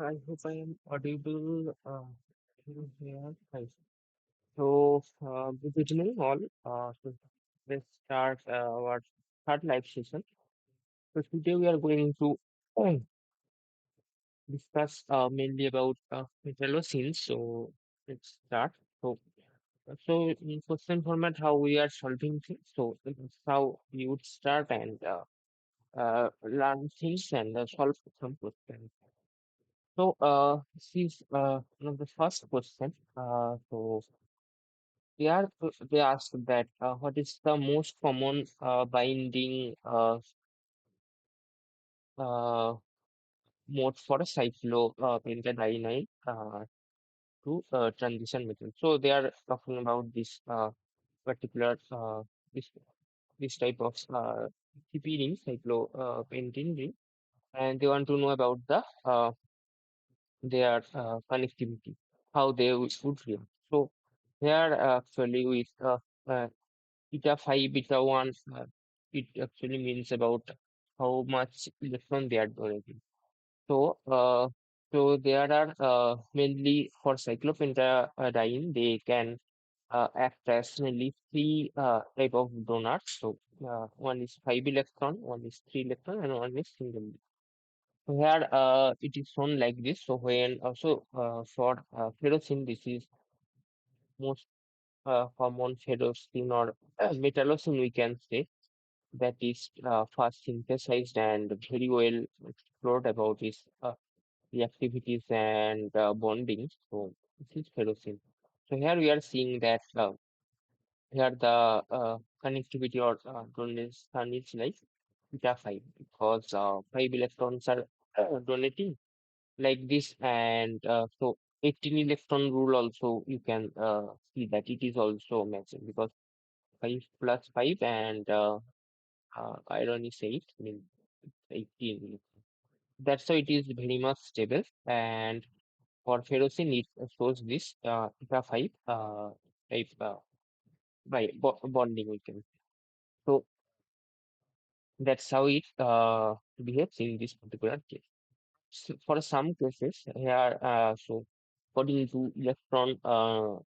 I hope I am audible here. Hi. Good evening, all. Let's start our third live session. So, today we are going to discuss mainly about metallocene. So, let's start. So, in question format, how we are solving things. So, this is how we would start and learn things and solve some questions. So, this is one of the first question. They asked that what is the most common binding uh, mode for a cyclopentadiene to transition metal. So they are talking about this particular this this type of CP ring, cyclopentene ring, and they want to know about their connectivity, how they would react. So they are actually with beta 5, beta 1, it actually means about how much electron they are donating. So, there are mainly for cyclopentadiene, they can act as mainly three type of donors. So, one is 5 electron, one is 3 electron, and one is single. So here, it is shown like this. So when also for ferrocene, this is most common ferrocene or metallocene, we can say that is fast synthesized and very well explored about its reactivities and bonding. So this is ferrocene. So here we are seeing that here the connectivity or donation is like beta 5 because 5 electrons are donating like this and so 18 electron rule also you can see that it is also matching because 5 plus 5 and iron is 8 means 18. That's how it is very much stable. And for ferrocene, it shows this beta 5 type bonding we can. So that's how it behaves in this particular case. So for some cases here, so according to electron, how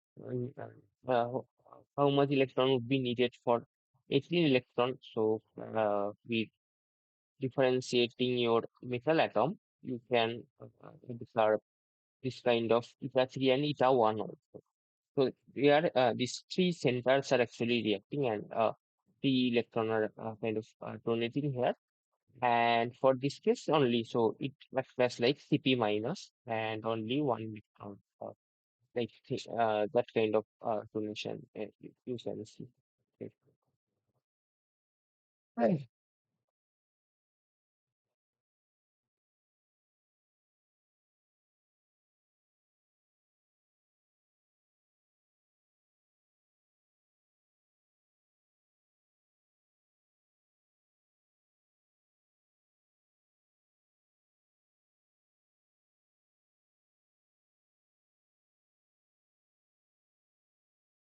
much electron would be needed for 18 electron. So we differentiating your metal atom, you can declare this kind of eta 3 and eta 1 also. So here, these three centers are actually reacting and three electron are kind of donating here. And for this case only, so it acts as like Cp minus and only one electron, that kind of donation you can see. Okay. Right.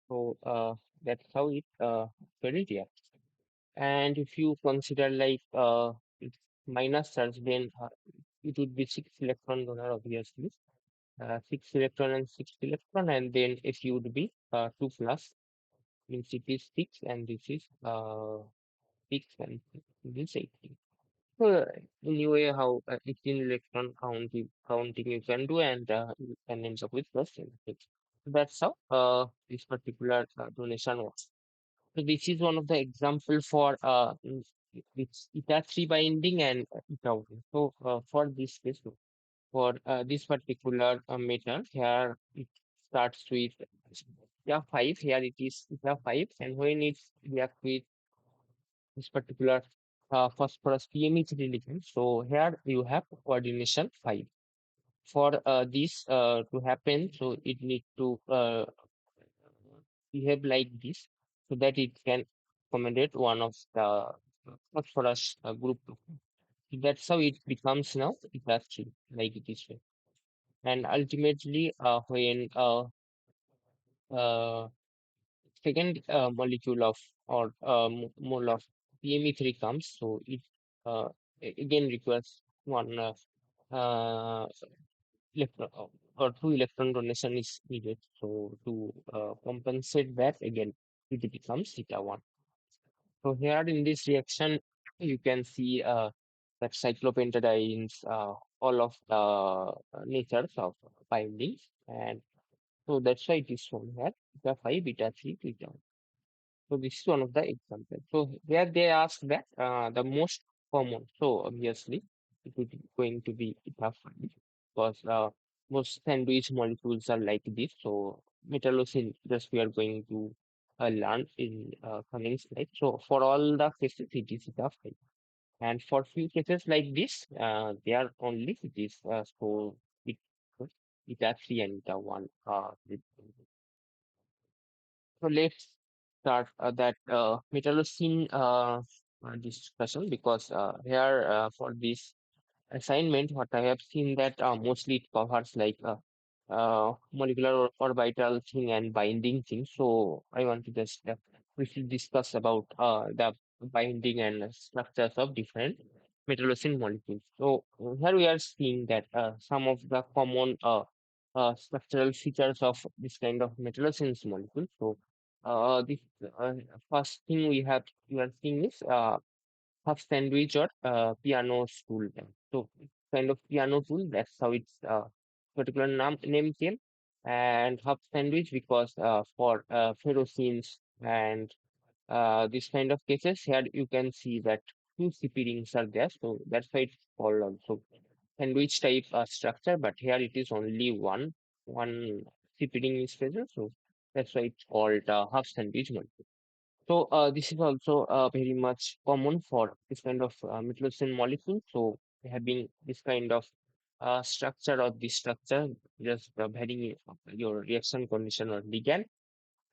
So that's how it very reacts. And if you consider like it's minus charge, then it would be six electron donor obviously. Six electron and six electron, and then Fe would be two plus means it is six, and this is six, and this is 18. So anyway, how 18 electron counting you can do, and you can end up with plus 6. That's how this particular donation works. So this is one of the example for it's eta 3 binding and eta 1. So for this case, for this particular metal, here it starts with eta 5. Here it is eta 5, and when it react with this particular phosphorus PME3 ligand, so here you have coordination 5. For this to happen, so it need to behave like this so that it can accommodate one of the phosphorus group. That's how it becomes now industry like this way. And ultimately, when uh, second molecule of or mole of PME3 comes, so it again requires one. electron or two electron donation is needed. So to compensate that again, it becomes theta 1. So here in this reaction, you can see that cyclopentadienes, all of the natures of bindings, and so that's why it is shown here, beta 5, beta 3, beta 1. So this is one of the examples. So where they ask that the most common. So obviously it is going to be beta 5 because most sandwich molecules are like this. So metallocene just we are going to learn in coming slide. So for all the cases it is beta 5. And for few cases like this, they are only this. So it, beta 3 and beta 1. So let's start that metallocene discussion because here for this assignment, what I have seen that mostly it covers like molecular orbital thing and binding thing. So I want to just briefly discuss about the binding and structures of different metallocene molecules. So here we are seeing that some of the common structural features of this kind of metallocene molecule. So the uh, first thing we are seeing is half sandwich or piano stool. So kind of piano tool. That's how its particular name came. And half sandwich because for ferrocene and this kind of cases here you can see that two CP rings are there. So that's why it's called also sandwich type structure. But here it is only one CP ring is present. So that's why it's called half sandwich. So this is also very much common for this kind of metallocene molecule. So having this kind of structure or this structure just varying your reaction condition or ligand.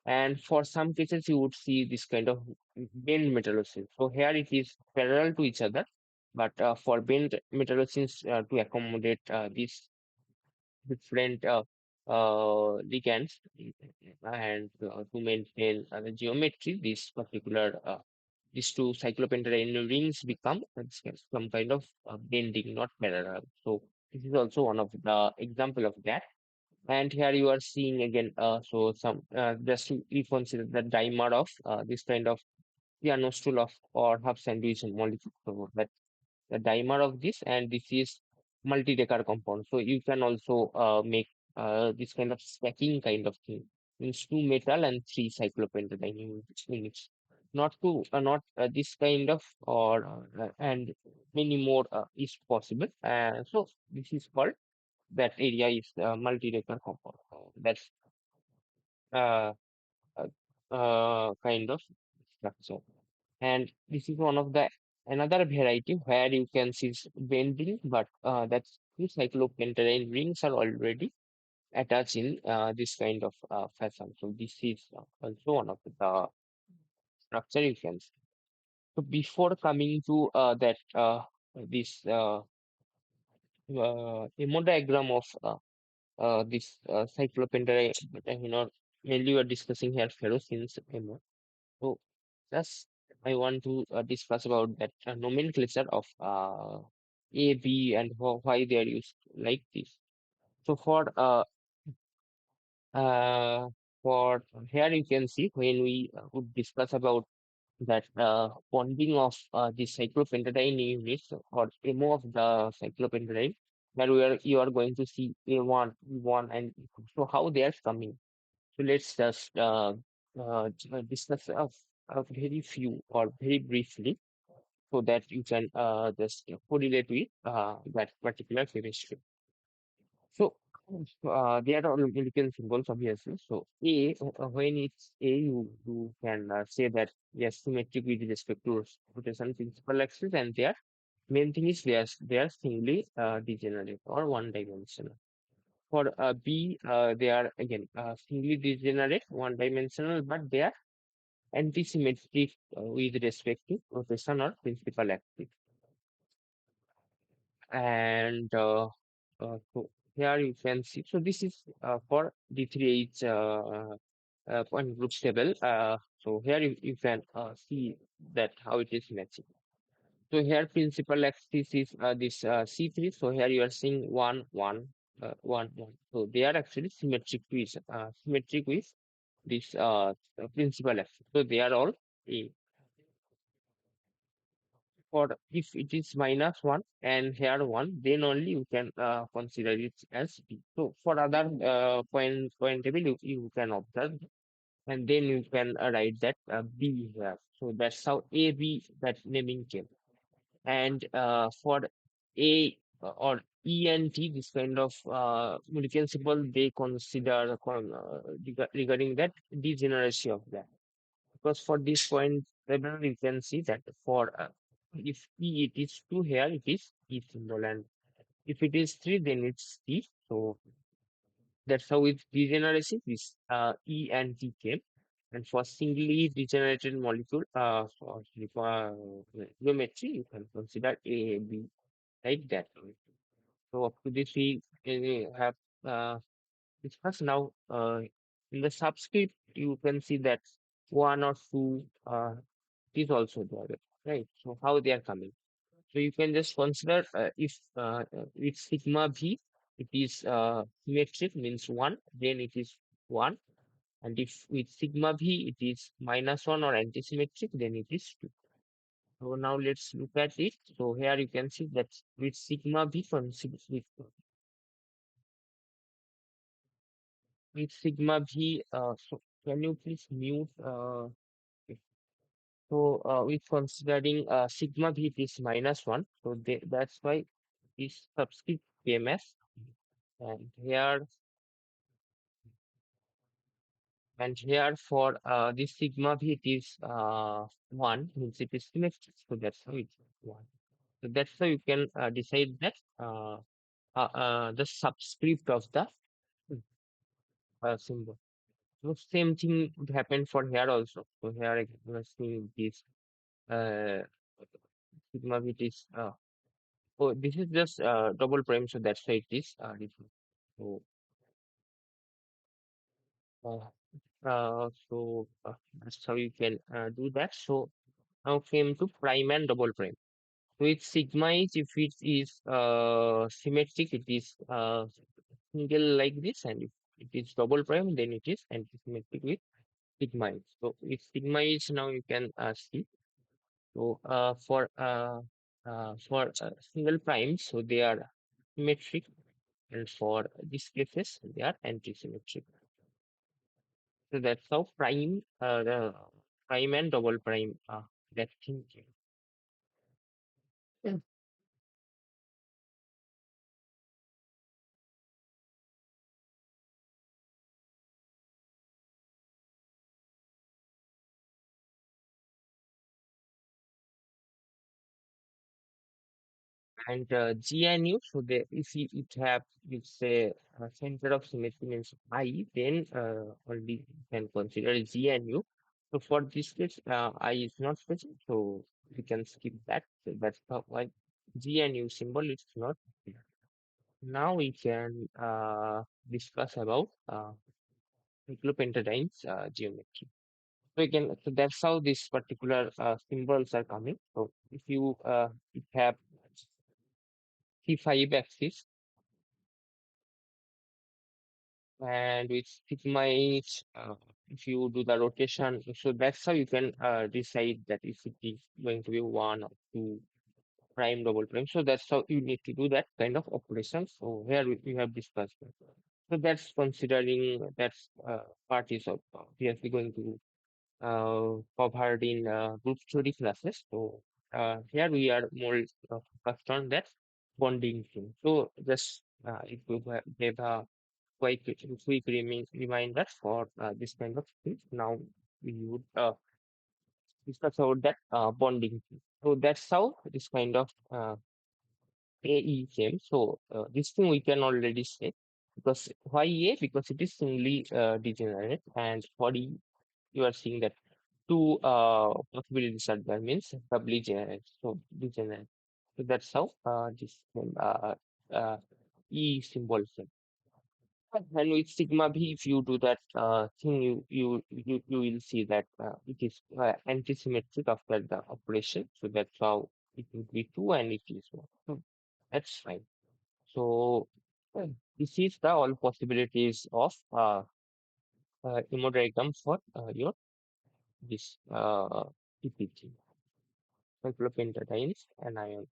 And for some cases, you would see this kind of bent metallocene. So here it is parallel to each other, but for bent metallocenes to accommodate this different ligands and to maintain the geometry, this particular these two cyclopentadiene rings become some kind of bending, not parallel. So this is also one of the example of that. And here you are seeing again, so some just to we consider the dimer of this kind of piano stool of or half sandwich molecule. So that the dimer of this, and this is multi-decker compound. So you can also make this kind of stacking kind of thing. Means two metal and three cyclopentadiene units. Not this kind of or and many more is possible. So this is called that area is multi-decker compound. That's uh, kind of structure. And this is one of the another variety where you can see bending, but that's two cyclopentadiene rings are already attached in this kind of fashion. So this is also one of the structure you can see. So before coming to that this hemodiagram of this cyclopentadiene, mainly we are discussing here ferrocene hemo. So just I want to discuss about that nomenclature of A, B, and why they are used like this. So uh, for here you can see when we would discuss about that bonding of the cyclopentadiene units or MO of the cyclopentadiene, that you are going to see A1, E1, and E2. So how they are coming. So let's just discuss a very few or very briefly so that you can just correlate with that particular chemistry. So there are American symbols obviously. So A, when it's A, you can say that yes, symmetric with respect to rotation principal axis, and their main thing is they are singly degenerate or one dimensional. For B, they are again singly degenerate, one dimensional, but they are anti-symmetric with respect to rotation or principal axis. And so here you can see. So this is for D3H point group stable. So here you can see that how it is matching. So here principal axis is this C3. So here you are seeing 1, 1. 1, 1. So they are actually symmetric with this principal axis. So they are all A. For if it is minus 1 and here 1, then only you can consider it as B. So for other point table, you can observe and then you can write that B here. So that's how AB that naming came. And for A or E and T, this kind of molecular symbol they consider regarding that degeneracy of that. Because for this point table, you can see that for if E it is 2 here, it is E symbol, and if it is 3, then it's T. So that's how with degeneracy, this E and T came. And for singly degenerated molecule, for geometry, you can consider A, B like that. So up to this, we have discussed now. In the subscript, you can see that one or two is also there, right? So how they are coming. So you can just consider if with sigma v, it is symmetric means one, then it is one. And if with sigma v it is minus 1 or antisymmetric, then it is 2. So now let's look at it. So here you can see that with sigma v with sigma v, so can you please mute? So with considering sigma v it is minus 1. So that's why this subscript PMS. And here for this sigma v it is 1 means it is symmetric. So that's how it's 1. So that's how you can decide that the subscript of the symbol. So same thing would happen for here also. So here I can see this uh, sigma v it is oh, this is just double prime, so that's why it is different. So uh, that's how you can do that. So now came to prime and double prime. With sigma is if it is symmetric, it is single like this, and if it is double prime, then it is antisymmetric with sigma is. So with sigma is now you can see. So for single primes, so they are symmetric, and for these cases, they are antisymmetric. So that's how the prime and double prime that thing. And GNU, so if it have its center of symmetry means I, then only you can consider GNU. So for this case, I is not present, so we can skip that. So that's why GNU symbol is not here. Now we can discuss about nucleopentadienes geometry. So again, so that's how these particular symbols are coming. So if you it have C5 axis and with sigma h, if you do the rotation, so that's how you can decide that if it is going to be one or two prime double prime. So that's how you need to do that kind of operation. So here we have discussed that. So that's considering that's part is of obviously going to covered in group study classes. So here we are more focused on that bonding thing. So just if you give a quick reminder for this kind of things. Now we would discuss about that bonding thing. So that's how this kind of AE came. So this thing we can already say because why A? Because it is singly degenerate, and for E you are seeing that two possibilities are there means doubly generate. So degenerate. So that's how this uh, E symbol came. And with sigma b, if you do that thing, you will see that it is antisymmetric after the operation. So that's how it would be two and it is one. So that's fine. So This is the all possibilities of hemodiagram for your this PPG, cyclopentadienes and ion.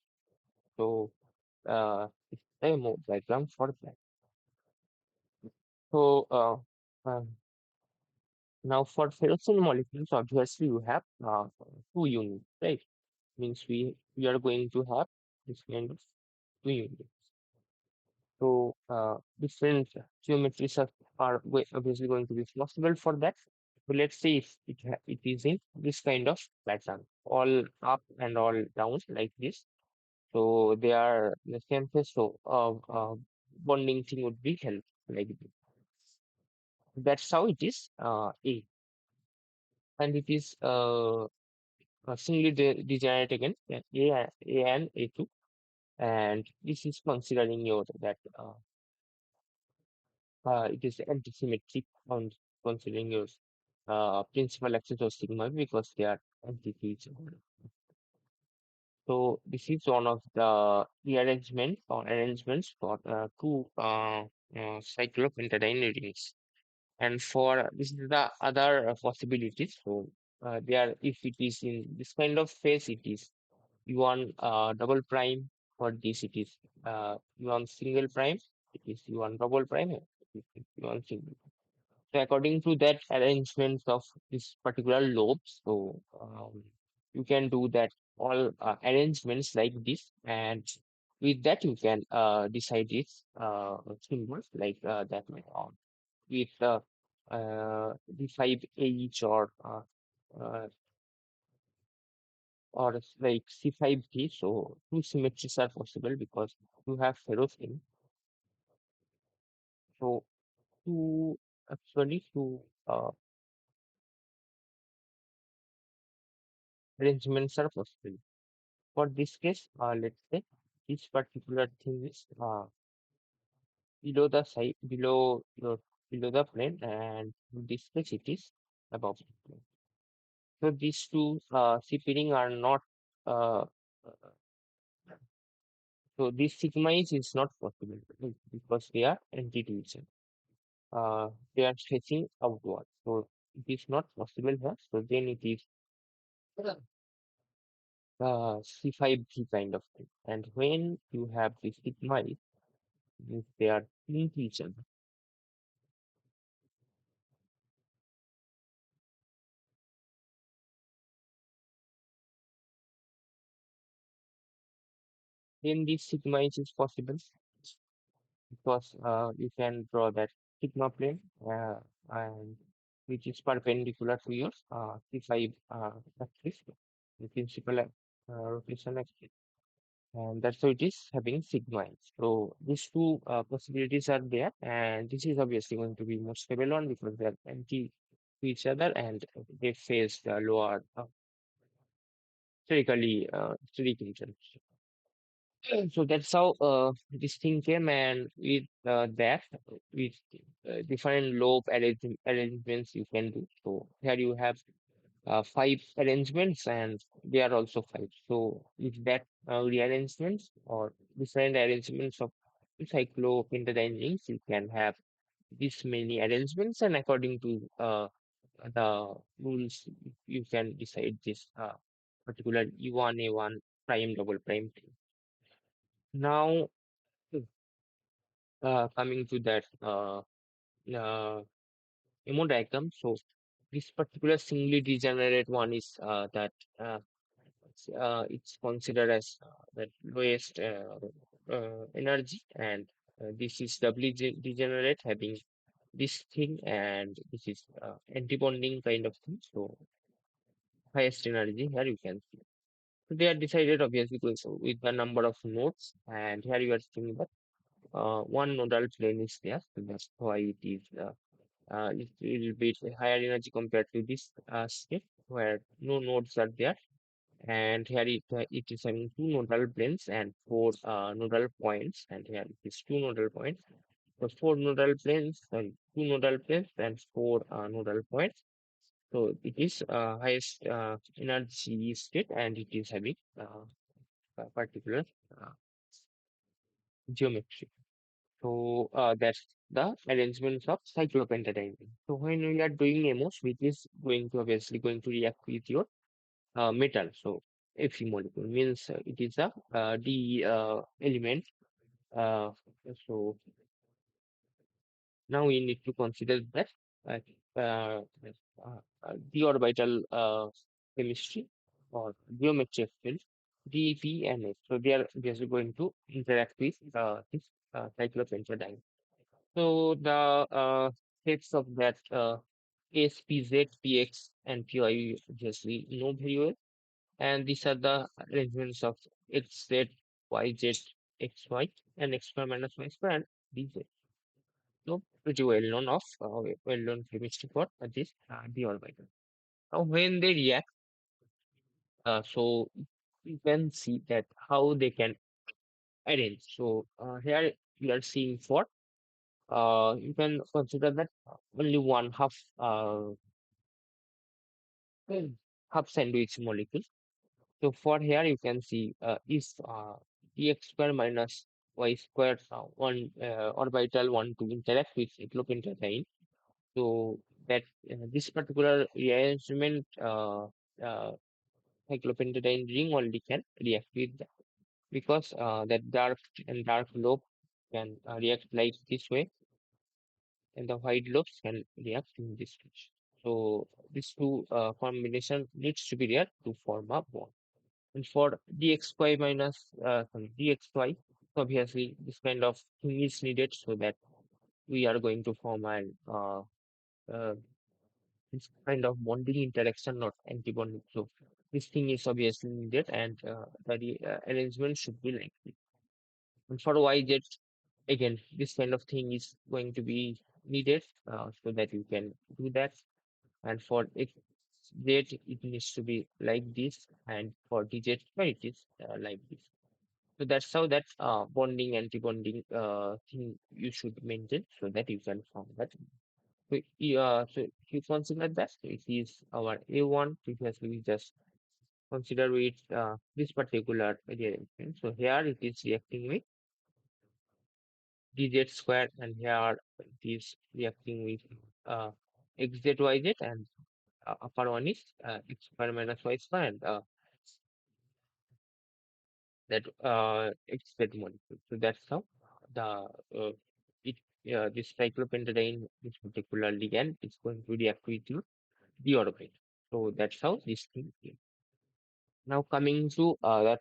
So it's the hemodiagram for that. So now for ferrocene molecules, obviously you have two units, right? Means we are going to have this kind of two units. So different geometries are obviously going to be possible for that. So let's say if it is in this kind of pattern, all up and all down like this. So they are in the same phase. So bonding thing would be help like this. That's how it is A, and it is singly degenerate again, yeah, A and A2, and this is considering your that it is anti-symmetric on considering your principal axis of sigma because they are anti to each other. So this is one of the rearrangement or arrangements for two cyclopentadiene rings. And for this is the other possibilities. So there, if it is in this kind of phase, it is U1 double prime. For this, it is U1 single prime. It is U1 double prime. It is U1 single. So according to that arrangement of this particular lobe, so you can do that all arrangements like this, and with that you can decide its symbols like that with D5H or like C5T. So two symmetries are possible because you have ferrocene. So two actually two arrangements are possible. For this case, let's say this particular thing is below the side, below the plane, and in this case it is above the plane. So these two separating are not. Uh, so this sigma is not possible because they are anti-division. They are stretching outward. So it is not possible here. So then it is C5G kind of thing. And when you have this sigma, means they are into each other. Then this sigma is possible because you can draw that sigma plane and which is perpendicular to your C5 axis, the principal rotation axis. And that's how it is having sigma. So these two possibilities are there, and this is obviously going to be more stable one because they are anti to each other and they face the lower spherical junction. So that's how this thing came, and with that, with different lobe arrangements you can do. So here you have five arrangements, and they are also five. So with that rearrangements or different arrangements of cyclopentadiene rings, you can have this many arrangements, and according to the rules, you can decide this particular E1, A1, prime, double prime thing. Now, coming to that uh, hemodiagram, so this particular singly degenerate one is that it's considered as the lowest energy, and this is doubly degenerate having this thing, and this is anti-bonding kind of thing. So highest energy here you can see. So they are decided obviously with the number of nodes, and here you are seeing that one nodal plane is there, so that's why it is it will be higher energy compared to this state where no nodes are there. And here it is having two nodal planes and four nodal points, and here it is two nodal points. So four nodal planes, sorry, two nodal planes and four nodal points. So it is highest energy state, and it is having a particular uh, geometry. So that's the arrangements of cyclopentadiene. So when we are doing MOS, which is going to obviously going to react with your metal. So Fe molecule means it is a D element. Uh, so now we need to consider that uh, uh, d orbital chemistry or geometry actually, D, P, and H. So they are just going to interact with this cyclopentadiene. So the steps of that S, P, Z, P, X, and P, I we obviously know very well. And these are the arrangements of X, Z, Y, Z, X, Y, and X square minus Y square and D, Z. So pretty well known of well known chemistry for this d orbital. Now when they react, so you can see that how they can arrange. So here you are seeing for you can consider that only one hmm, half sandwich molecule. So for here you can see if dx square minus y square one orbital want to interact with cyclopentadiene. So that this particular rearrangement uh, cyclopentadiene ring only can react with that because that dark and dark lobe can react like this way and the white lobes can react in this way. So these two combination needs to be there to form a bond. And for dxy minus sorry dxy, obviously this kind of thing is needed so that we are going to form an uh, this kind of bonding interaction, not antibonding. So this thing is obviously needed, and the arrangement should be like this. And for YZ, again, this kind of thing is going to be needed so that you can do that. And for XZ, it needs to be like this, and for DZ, well, it is like this. So that's how that bonding, anti-bonding thing you should maintain so that you can form that. So if you consider that it is our A1, previously we just consider with this particular rearrangement. So here it is reacting with dz square, and here it is reacting with xzyz, and upper one is x square minus y square, and that xz molecule. So that's how the it this cyclopentadiene, this particular ligand, is going to react with you the orbit. So that's how this thing is. Now coming to that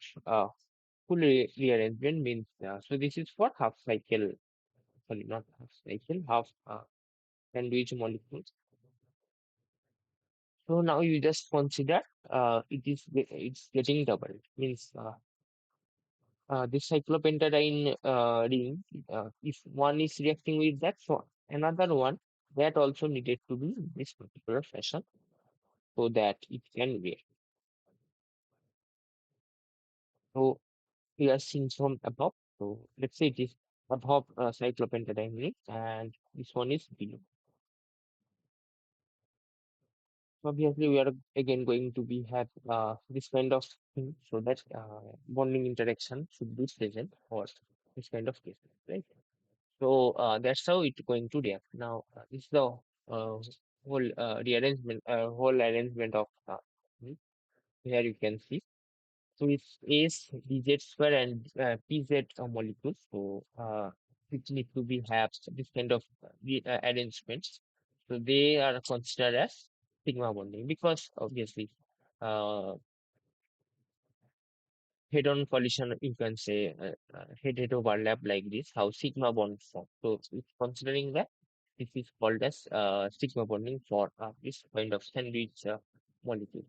full rearrangement means so this is for half cycle, sorry, not half cycle, half sandwich molecules. So now you just consider it's getting doubled means this cyclopentadiene ring, if one is reacting with that, so another one that also needed to be in this particular fashion so that it can react. So we are seeing from above. So let's say it is above cyclopentadiene ring, and this one is below. So obviously, we are again going to be have this kind of thing so that bonding interaction should be present for this kind of cases, right? So that's how it's going to react. Now, this is the whole arrangement of hmm, here you can see. So it's A's, DZ square, and PZ molecules. So which need to be have this kind of arrangements. So they are considered as sigma bonding because obviously uh, head-on collision you can say head-head overlap like this. How sigma bonds form. So it's considering that this is called as sigma bonding for this kind of sandwich molecule.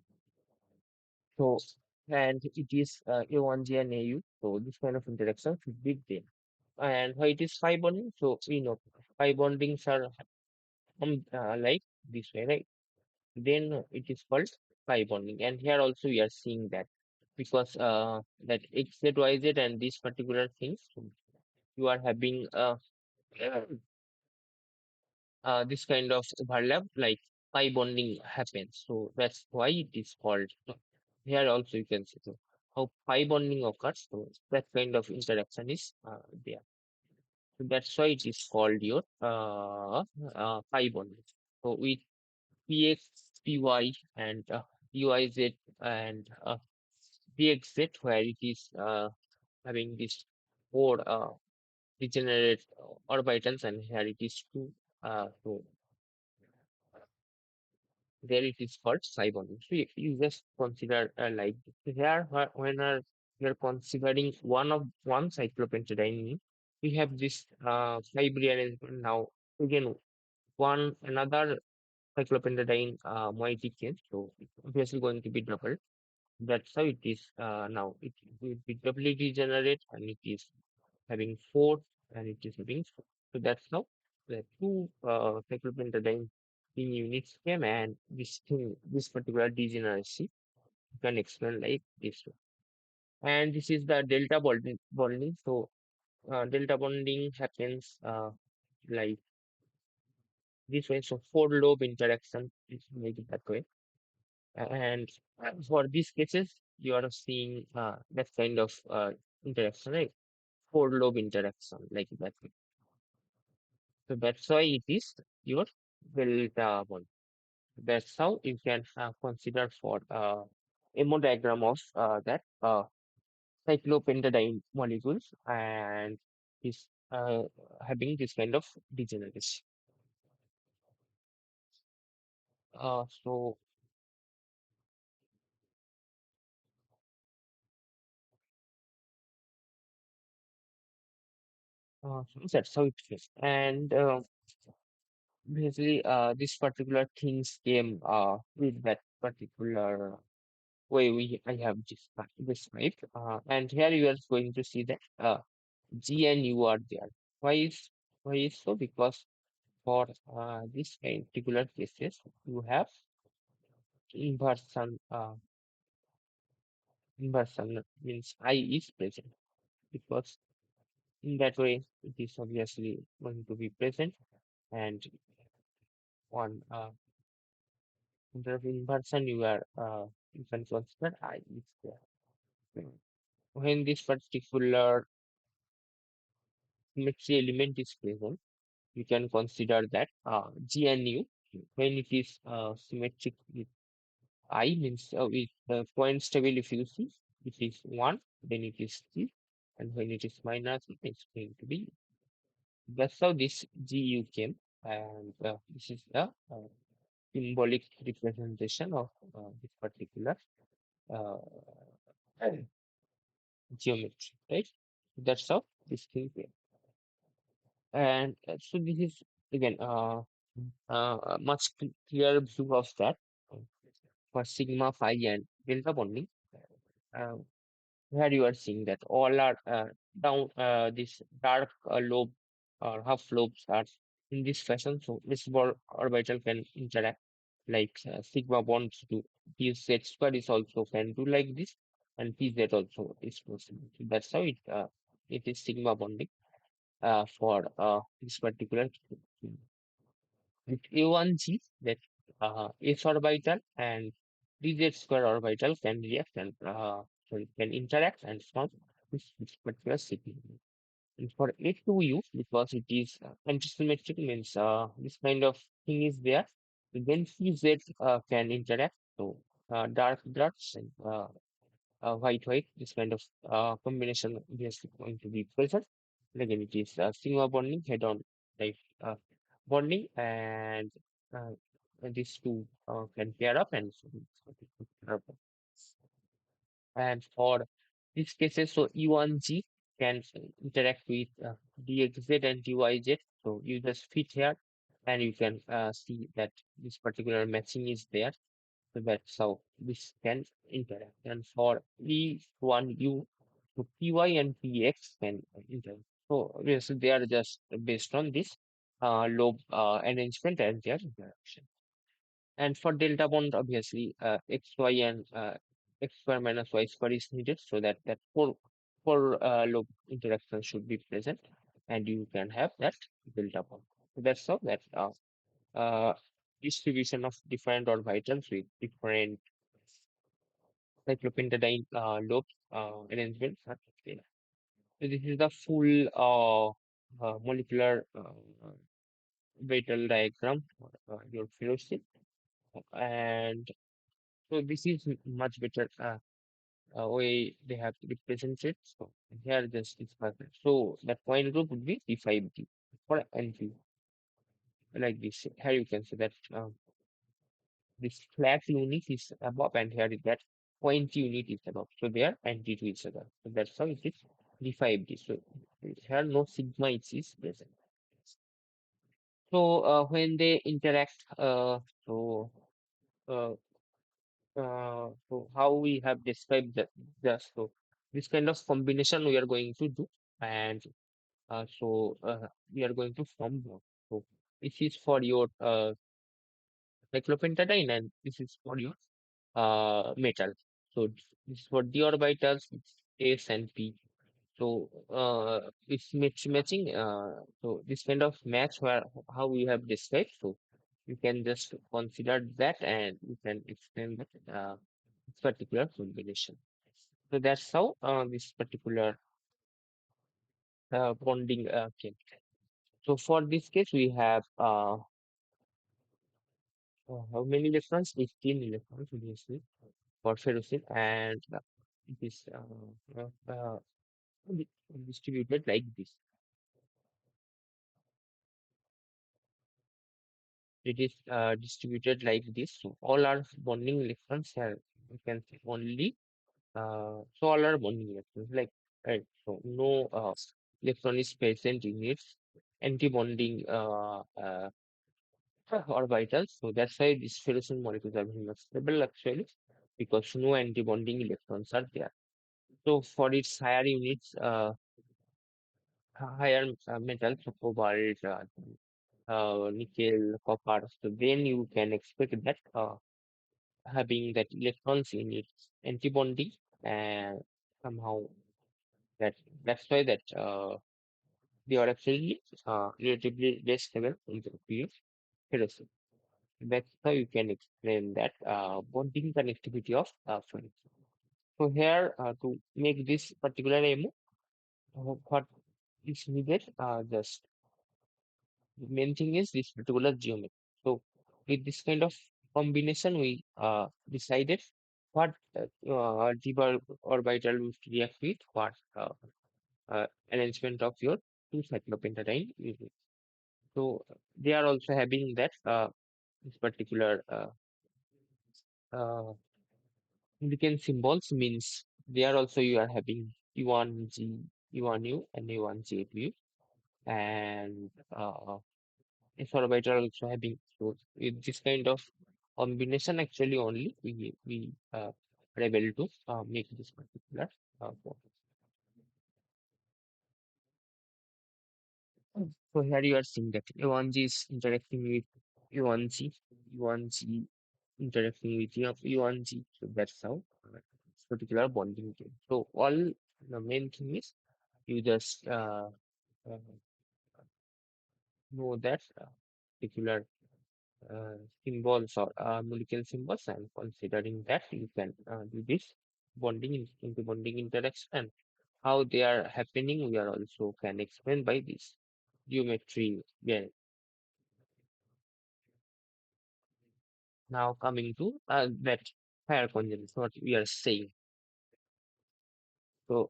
So, and it is A1G and AU. So this kind of interaction should be there. And why it is pi bonding? So we know pi bondings are like this way, right? Then it is called pi bonding. And here also we are seeing that because that XZYZ and these particular things, so you are having this kind of overlap, like pi bonding happens. So that's why it is called. So here also you can see so how pi bonding occurs. So that kind of interaction is there. So that's why it is called your pi bond. So with px, py, and uyz and pxz, where it is having this four degenerate orbitals, and here it is two. So there it is called psi bonding. So you just consider like this. Here, when we are considering one cyclopentadiene, we have this five rearrangement now. Again, one another cyclopentadiene moiety change, so it's obviously going to be double. That's how it is now. It will be doubly degenerate, and it is having four, and it is having four. So that's how the two cyclopentadiene in units came, and this particular degeneracy you can explain like this way. And this is the delta bonding. So delta bonding happens like this way. So four lobe interaction is made that way. And for these cases, you are seeing that kind of interaction, right? Four lobe interaction like that. So that's why it is your delta bond. That's how you can consider for a diagram of that cyclopentadiene molecules and is having this kind of degeneration. Uh, so, so that's how it is. And basically, this particular things came with that particular way I have described. And here you are going to see that G and U are there. Why is why is so? Because for this particular cases, you have inversion. Inversion means I is present because in that way it is obviously going to be present, and on inversion you can consider I is there. Mm. When this particular symmetry element is present, you can consider that G and U when it is symmetric with I means with the point stable if you see it is 1, then it is 3, and when it is minus, it is going to be. That's how this GU came, and this is the symbolic representation of this particular uh, geometry, right? That's how this thing came. And so this is again a much clearer view of that for sigma, phi, and delta bonding. Uh, Where you are seeing that all are down this dark lobe or half lobes are in this fashion. So this orbital can interact like sigma bonds to pz square is also can do like this, and pz also is possible. So that's how it is sigma bonding for this particular with A1G that S orbital and dz square orbital can react and sorry, can interact and form this particular signal. And for A2U, because it is antisymmetric, means this kind of thing is there, then CZ can interact. So darks and white, this kind of combination is going to be present. And again, it is sigma bonding, head-on type bonding, uh, and these two can pair up and so it's going to pair up. And for these cases, so E1G can interact with DXZ and DYZ. So you just fit here and you can see that this particular matching is there. So that's how this can interact. And for E1U, so PY and PX can interact. So yes, they are just based on this lobe arrangement and their interaction. And for delta bond, obviously, xy and x square minus y square is needed so that four loop interaction should be present, and you can have that delta bond. So that's how that uh, distribution of different orbitals with different cyclopentadiene loops arrangements are there. So this is the full molecular vital diagram for your fellowship. And so this is much better way they have to represent it. So here just is perfect. So the point group would be P5D for NP like this. Here you can see that this flat unit is above and here is that point unit is above. So they are anti to each other. So that's how it is D5D. So here no sigma is present. So when they interact, uh, so how we have described that just so this kind of combination we are going to do and we are going to form one. So this is for your cyclopentadiene and this is for your metal. So this is for d orbitals, it's S and P. So it's matching. So this kind of match where how we have described. So you can just consider that and you can explain that this particular combination. So that's how this particular bonding came. So for this case, we have how many electrons? 15 electrons, obviously, for ferrocene, and it is di- distributed like this. It is distributed like this. So all our bonding electrons here, you can see only so all our bonding electrons like right. So no electron is present in its anti-bonding orbitals. So that's why these ferrocene molecules are very much stable actually, because no anti-bonding electrons are there. So for its higher units, higher metals, so cobalt, nickel, copper, so then you can expect that having that electrons in its antibonding and somehow that that's why that they are actually relatively less stable in the pure ferrocene. That's how you can explain that bonding connectivity of ferrocene. So here to make this particular MO, what is needed just the main thing is this particular geometry. So with this kind of combination, we decided what deeper orbital would react with what arrangement of your two cyclopentadiene uses. So they are also having that this particular uh, Indican symbols means they are also you are having U1G, U1U, and U1J and orbital also having so with this kind of combination actually only we are able to make this particular bond. So here you are seeing that U1G is interacting with U1G, U1G interacting with U1G. So that's how this particular bonding came. So all the main thing is you just uh, know that particular symbols or molecular symbols and considering that you can do this into bonding interaction and how they are happening we are also can explain by this geometry. Yeah. Now coming to that higher conjugate what we are saying. So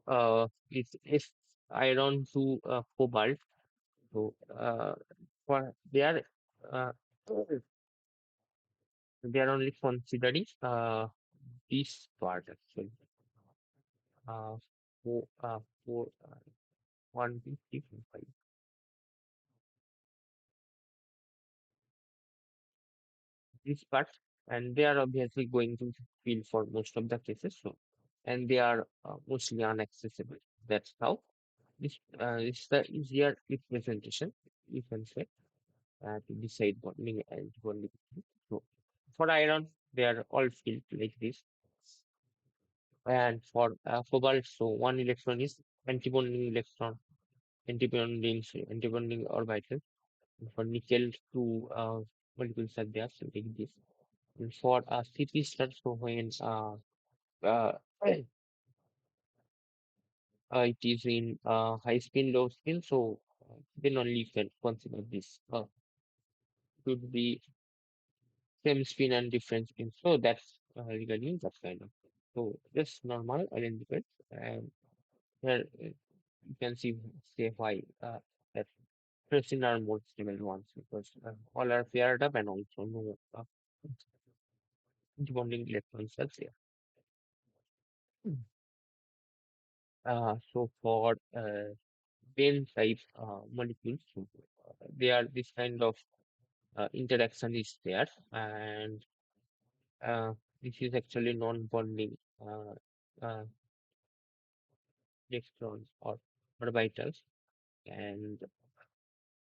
if iron to cobalt so for uh, they are only considering this part actually uh, four 150.5 this part and they are obviously going to fill for most of the cases so and they are mostly unaccessible that's how this is the easier representation you can say to decide bonding and bonding so for iron they are all filled like this and for cobalt so one electron is antibonding electron antibonding orbital for nickel two molecules are there so like this. And for CP starts so when uh, it is in high spin, low spin. So then only you can consider this. Could be same spin and different spin. So that's regarding that kind of thing. So just normal arrangement, and here you can see say why that pressing are more stable ones because all are paired up and also no bonding electrons are there. So for bane type molecules, so, they are this kind of interaction is there, and uh, this is actually non-bonding uh, electrons or orbitals, and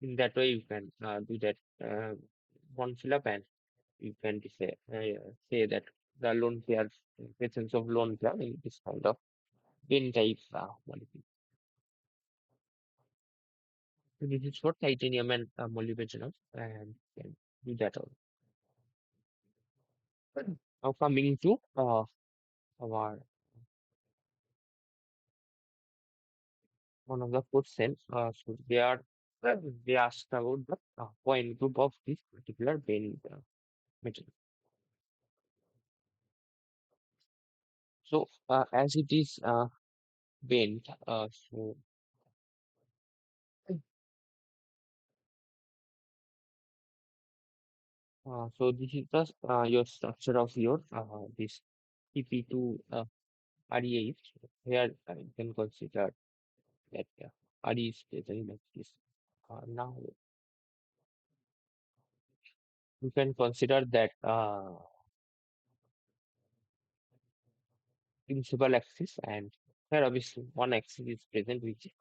in that way you can do that one fill up, and you can say that the lone pair presence of lone pair in this kind of pin type molecule. So this is for titanium and molybdenum, and can do that all. Now coming to our one of the questions, so they asked about the point group of this particular band metal. So as it is bent, so this is the your structure of your this TP2 REH. Here you can consider that RE is present like this. Now you can consider that principal axis, and here obviously one axis is present which is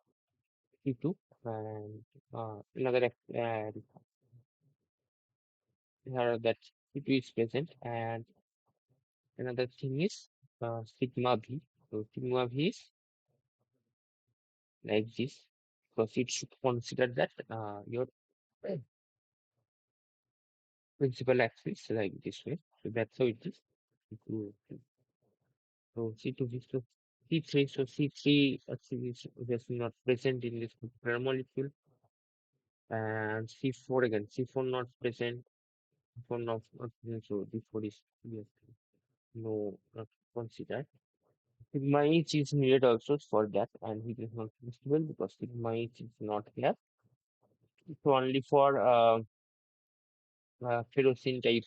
T2, and another here that T2 is present, and another thing is sigma V. So sigma V is like this, because it should consider that your principal axis like this way. So that's how it is. C2, so C2 is to C3. So C3 actually is obviously not present in this particular molecule. And C4 again, C4 not present, C4 not present. So D4 is yes, no not considered. Sigma H is needed also for that, and it is not possible because sigma H is not here. So only for ferrocene type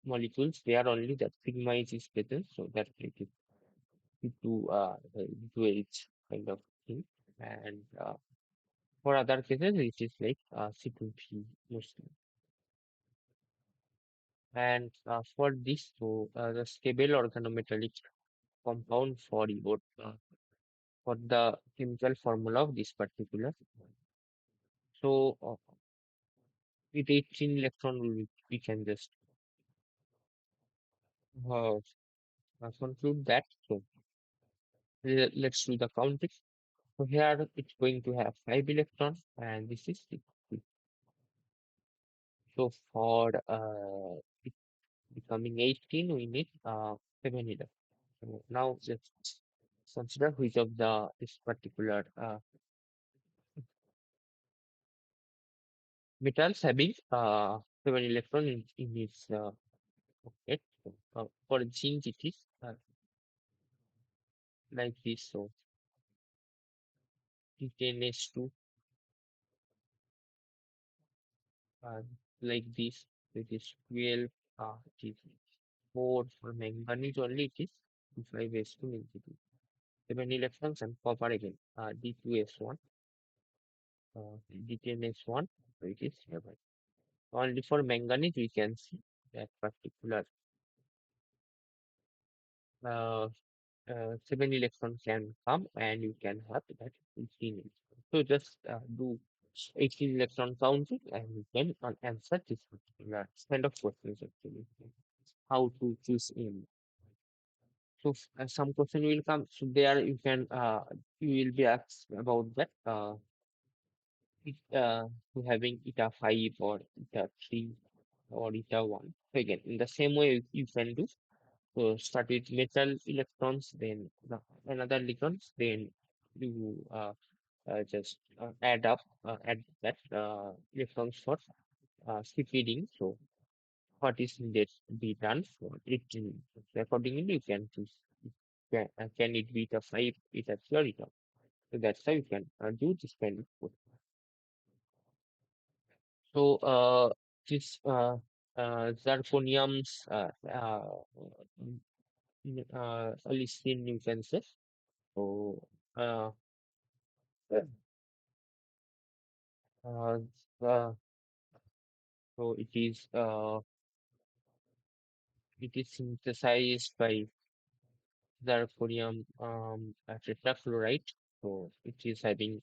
molecules, they are only that sigma H is present, so that it is to H kind of thing. And for other cases, it is like C2P mostly. And for this, so the stable organometallic compound for your for the chemical formula of this particular. So with 18 electron, we can just uh, conclude that. So let's do the counting. So here it's going to have 5 electrons, and this is 6. So for it becoming 18, we need 7 electrons. So now let's consider which of the this particular metals having 7 electron in its okay. So, for zinc it is like this. So T10H2 uh, like this. It is 12. It is 4 for manganese only. It is 5s2 means it is 7 electrons, and copper again D2s1 D10s1. So it is 7. Only for manganese we can see that particular uh, 7 electrons can come, and you can have that 18 electrons. So just do 18 electron counting, and you can answer this particular kind of questions actually. How to choose in. So some question will come. So there you can you will be asked about that to having eta 5 or eta 3 or eta 1. So again, in the same way you can do. So start with metal electrons, then another electrons, then you just add that electrons for speeding. So what is needed to be done for it. So accordingly, you can choose. Can it be the 5 beta theorem? So that's how you can do this kind of code. So this zirconium's listing you can say. So uh, uh, uh, so it is synthesized by zirconium tetrafluoride. So it is having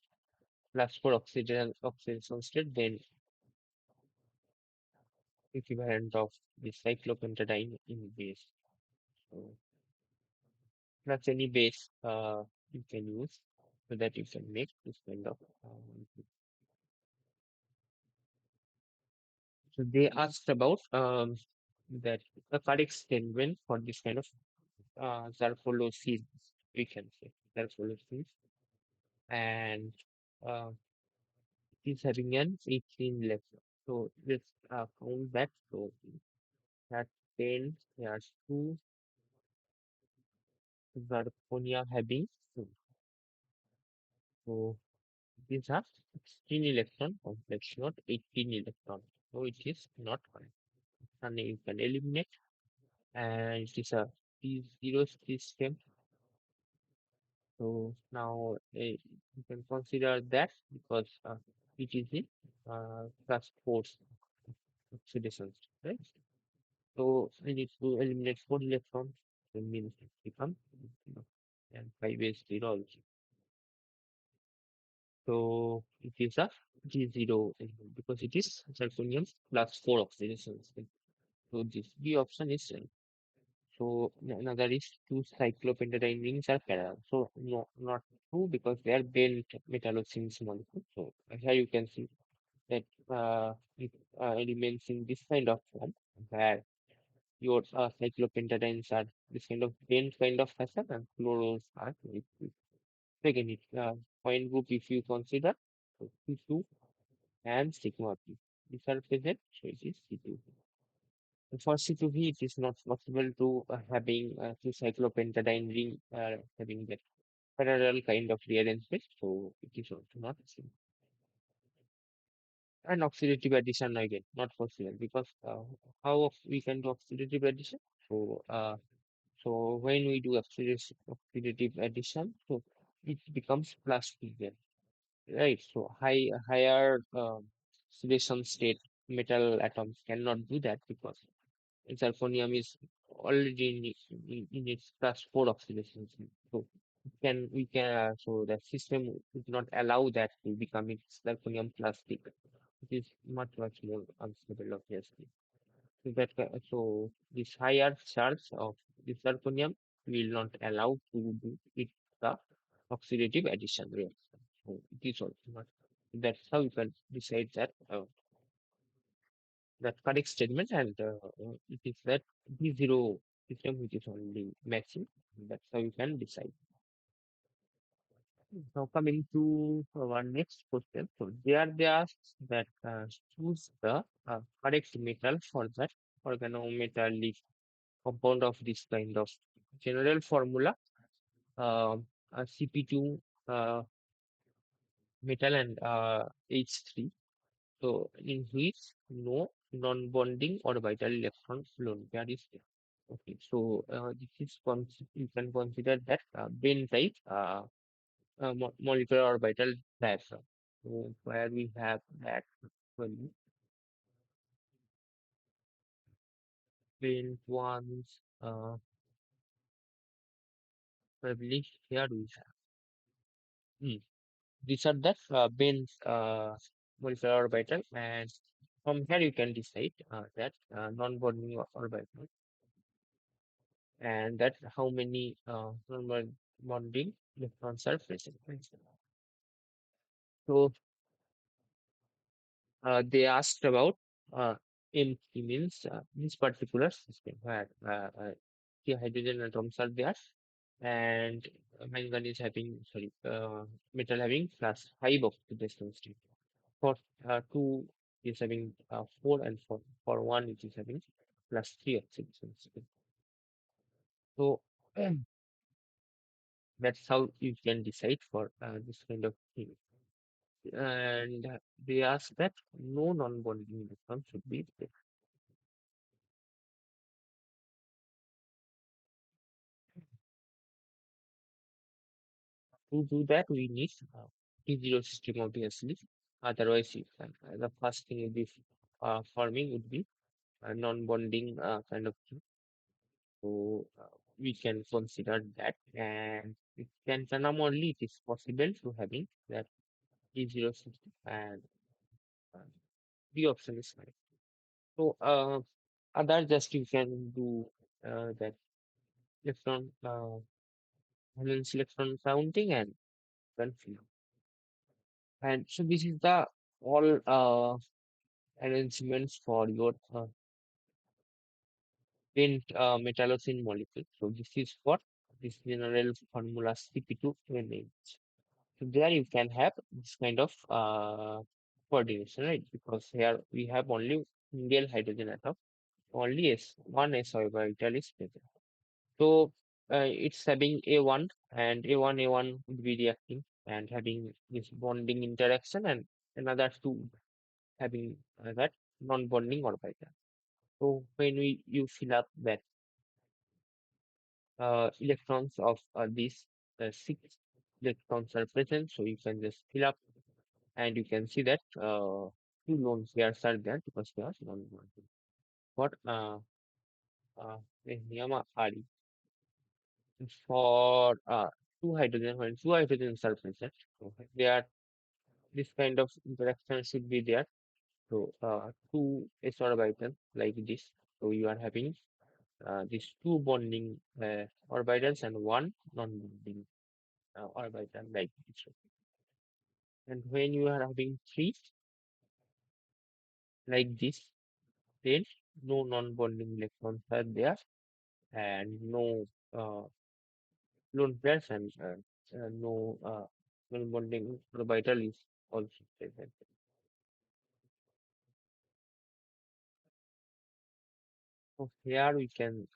plus 4 oxidation state, then equivalent of the cyclopentadiene in base. So that's any base you can use so that you can make this kind of. So they asked about that the correct statement for this kind of zarfolosines, we can say zarfolosines, and uh, it is having an 18 left. So let's count that. So that 10, there's two zirconia having. So, so these are 16 electron complex, not 18 electron. So it is not correct. And you can eliminate, and it is a P0 system. So now you can consider that because it is in plus force oxidation, right? So we need to eliminate 4 electrons. That means it becomes and 5 is 0 also. So it is a G0 because it is zirconium plus 4 oxidation state. So this B option is right. So another is two cyclopentadiene rings are parallel. So no, not true because they are bent metallocene molecules. So here you can see that it remains in this kind of form where your cyclopentadienes are this kind of bent kind of fashion and fluoros are again it point group if you consider so P2 and sigma P. These are present, so it is C2. For C2V, it is not possible to having two cyclopentadiene ring having that parallel kind of rearrangement, so it is also not same. And oxidative addition again, not possible because we can do oxidative addition? So, so when we do oxidative addition, so it becomes plus Pz, right? So higher oxidation state metal atoms cannot do that because zirconium is already in its plus 4 oxidation state. So so the system would not allow that to become its zirconium plastic. It is much more unstable, obviously. So this higher charge of the zirconium will not allow to do it the oxidative addition reaction. So it is also not. That's how you can decide that correct statement, and it is that B0 system which is only matching. That's how you can decide. Now coming to our next question. So there they ask that choose the correct metal for that organometallic compound of this kind of general formula. CP2 uh, metal and H3. So in which no non-bonding orbital electron lone pair is there. Okay, so this is you can consider that brain type molecular orbital diagram. So where we have that value, brain ones, probably here we have. These are the Benz molecular orbital, and from here you can decide that non-bonding orbital and that how many non-bonding electrons are present. So they asked about empty means this particular system where the hydrogen atoms are there and manganese having, sorry, metal having plus 5 oxidation state. For 2, it is having 4, and for 1, it is having plus 3 oxidation state. So that's how you can decide for this kind of thing. And they ask that no non-bonding electron should be there. To do that, we need T0 system, obviously. Otherwise, the first thing would be forming would be a non-bonding kind of thing. So we can consider that, and it can Tanam only it is possible to having that T0 system, and uh, the option is fine. So other just you can do that electron valence electron counting and confirm. And so this is the all arrangements for your bent metallocene molecule. So this is what this general formula CP2NH. So there you can have this kind of coordination, right? Because here we have only single hydrogen atom, only one s orbital is present. So it's having A1, and A1 would be reacting and having this bonding interaction, and another two having that non-bonding orbital. So when you fill up that electrons of these six electrons are present, so you can just fill up, and you can see that two lone pairs are there because they are non-bonding. What Niyama RE for two hydrogen, when two hydrogens are present, so they are this kind of interaction should be there. So two s orbital like this. So you are having these two bonding orbitals and one non-bonding orbital like this. And when you are having three like this, then no non-bonding electrons are there, and no uh, lone pairs, and no non-bonding orbital is also present. So here we can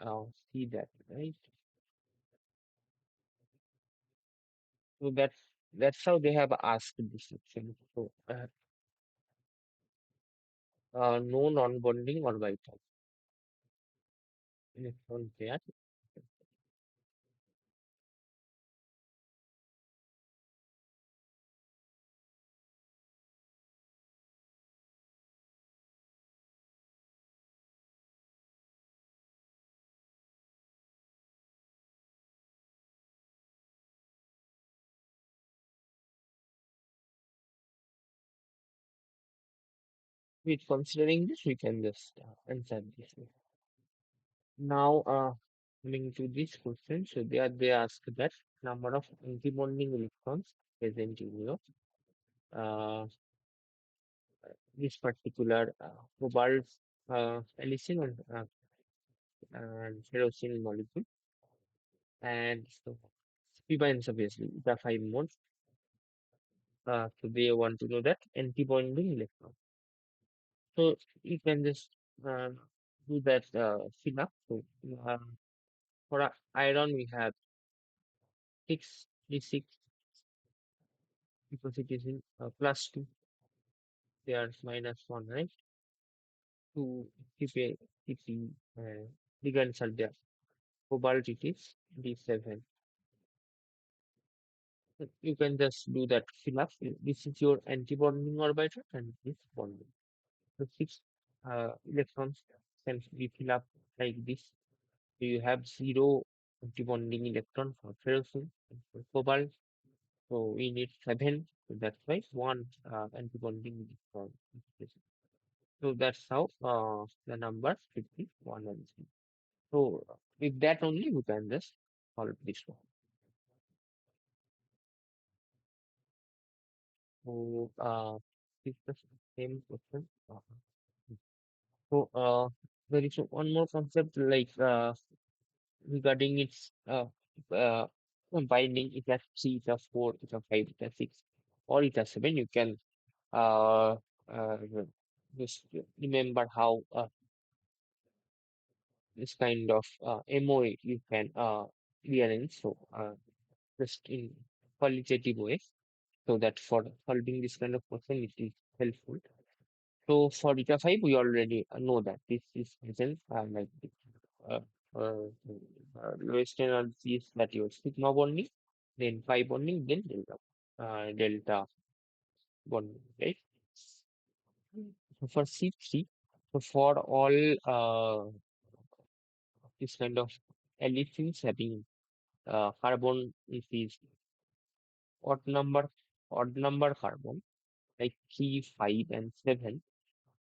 see that, right? So that's how they have asked this section. So no non-bonding orbital electron pair. With considering this, we can just answer this. Now, coming to this question, so they ask that number of anti-bonding electrons present in your this particular cobalt allicin and ferrocene molecule, and so p binds obviously the 5 modes. So they want to know that anti-bonding electron. So you can just uh, do that fill up. So for iron we have 6 because it is in +2. There's -1, right? To keep a keep ligands are there. Cobalt it is D7. So you can just do that fill up. This is your anti-bonding orbital and this bonding. The 6 electrons can be fill up like this. So you have 0 anti-bonding electron for ferrocene and for cobalt. So we need 7. So that's why one anti-bonding electron is present. So that's how the number should be 1 and 0. So with that only we can just solve this one. So it's the same question. So there is one more concept like regarding its uh, binding eta 3, eta 4, eta 5, eta 6, or eta 7. You can uh, uh, just remember how this kind of MOA you can rearrange. So just in qualitative way, so that for solving this kind of question it is helpful. So for eta 5, we already know that this is written like this. Uh, uh, Lowest energy is that your sigma bonding, then pi bonding, then delta bonding, right? So for C3, so for all this kind of aliphanes having carbon is odd odd number carbon like 3, 5, and 7,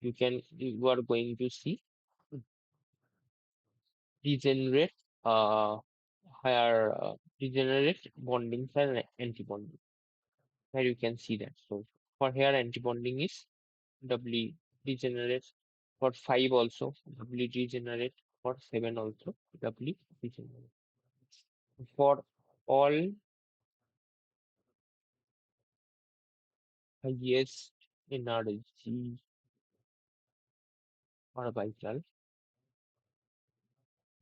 you are going to see degenerate uh higher degenerate bondings and anti-bonding. Here you can see that. So for here anti-bonding is doubly degenerate. For 5 also doubly degenerate. For 7 also doubly degenerate. For all highest energy orbital,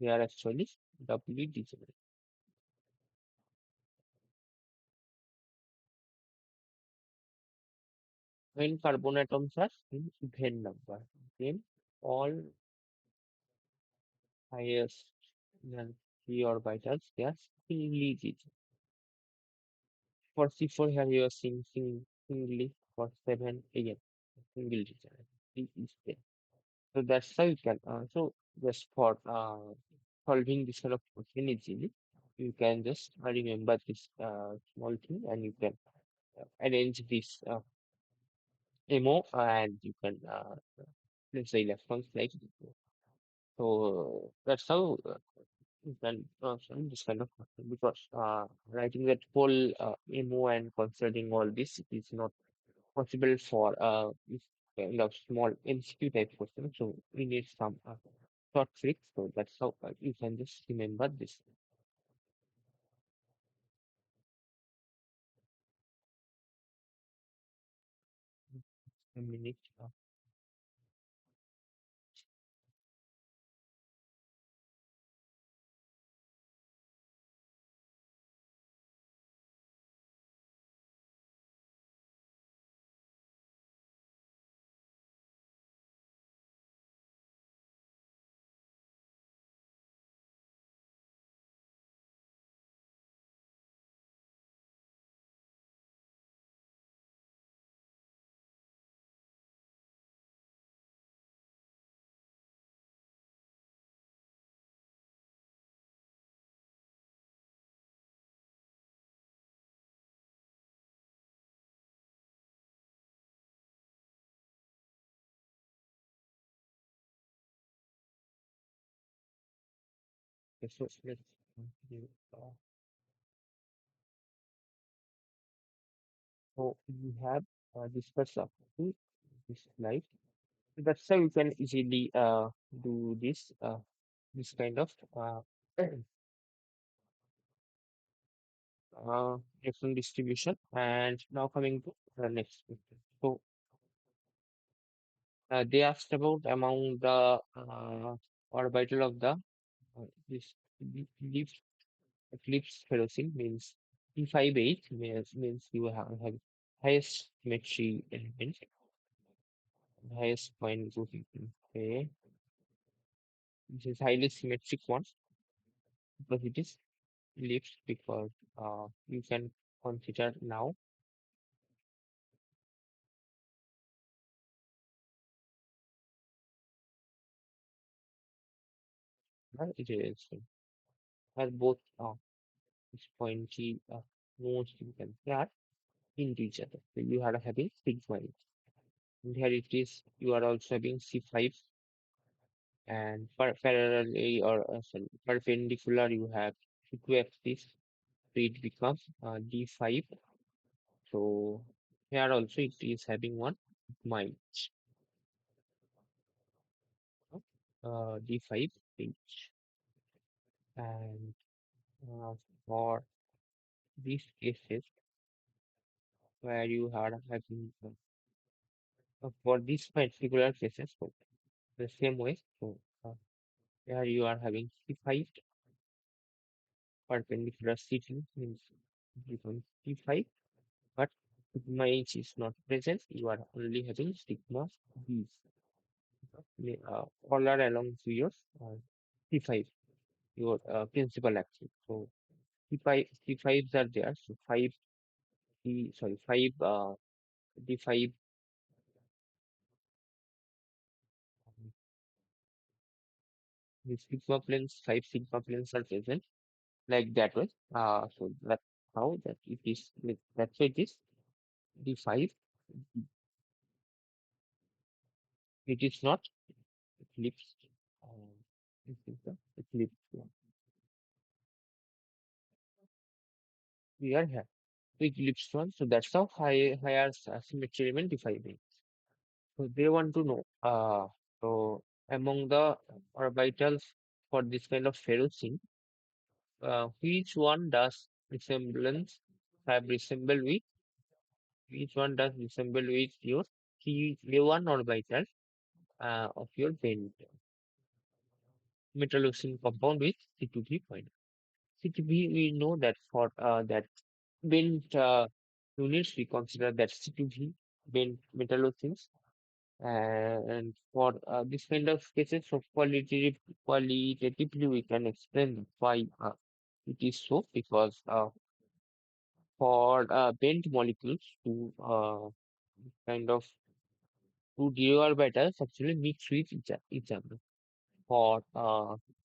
they are actually doubly degenerate. When carbon atoms are in even number, then all highest energy orbitals, they are singly degenerate. For C4 here you are seeing singly. For 7 again single degenerate. This is there. So that's how you can so just for solving this kind of question easily, you can just remember this small thing and you can arrange this MO and you can place the electrons like this. So that's how you can solve this kind of question because writing that whole MO and considering all this is not possible for this kind of small MCQ type question. So we need some short tricks. So that's how you can just remember this. A minute. Okay, so let's continue. So we have discussed up to this slide. So that's how you can easily do this kind of different distribution. And now coming to the next question. So they asked about among the orbital of the this ellipse eclipse kerosene means P58 means you have highest symmetry element, highest point grouping. Okay, this is highly symmetric one because it is ellipse because you can consider now it is are both this pointy nodes you can see are into each other. So you are having sigma eight. And here it is you are also having C5 and parallelly or sorry, perpendicular you have two axis, so it becomes d5. So here also it is having one minus d5 each and uh, for these cases where you are having for these particular cases, so the same way. So here you are having C5 perpendicular C2 means it becomes C5, but sigma H is not present. You are only having sigma B. All are along to your C5, your principal axis. So C5s are there. So five the five the sigma planes, five sigma planes are present like that way. So that's how that it is. That's why it is the five. It is not eclipsed. This is the eclipsed one. We are here. The eclipsed one. So that's how higher symmetry element defining. So they want to know. So among the orbitals for this kind of ferrocene, which one does resemblance have resemble with which one does resemble with your A1 orbital of your bent metallocene compound with C2B point. C2B, we know that for that bent units, we consider that C2B bent metallocenes. And for this kind of cases, so qualitatively, we can explain why it is so because for bent molecules to kind of two d orbitals actually mix with each other for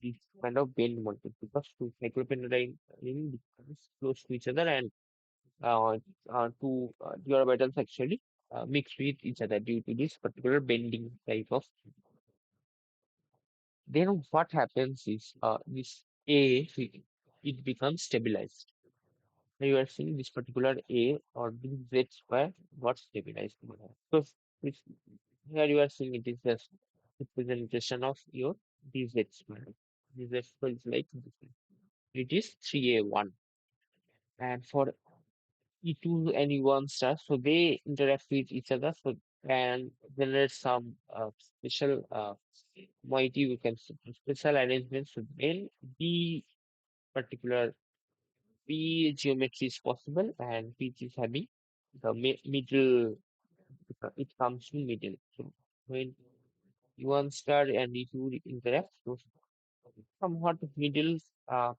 this kind of bent molecules because two cyclopentadiene becomes close to each other and uh, two d orbitals actually mix with each other due to this particular bending type of. Then what happens is this it becomes stabilized. Now you are seeing this particular A or this Z square got stabilized. So this, here you are seeing it is just representation of your dz square. Dz square is like this. It is 3A1. And for E2 and E1 stars, so they interact with each other so and generate some special moiety we can say, special arrangements. So then the particular P geometry is possible and which is having the middle, it comes to middle. So when E1 star and E2 interact, so somewhat middle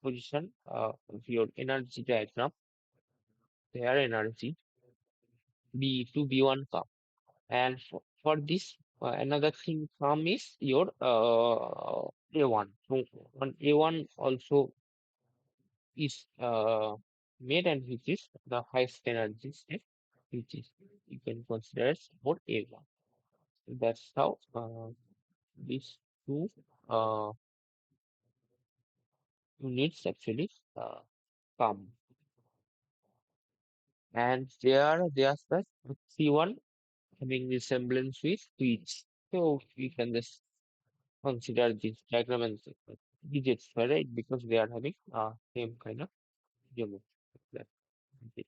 position of your energy diagram, their energy B2 B1 come. And for this, another thing come is your A1. So on A1 also is made and which is the highest energy step, which is you can consider as for A1. That's how these two uh, units actually come. And there's the C1 having resemblance with which. So we can just consider this diagram and digits, right? Because they are having same kind of geometry. That's it.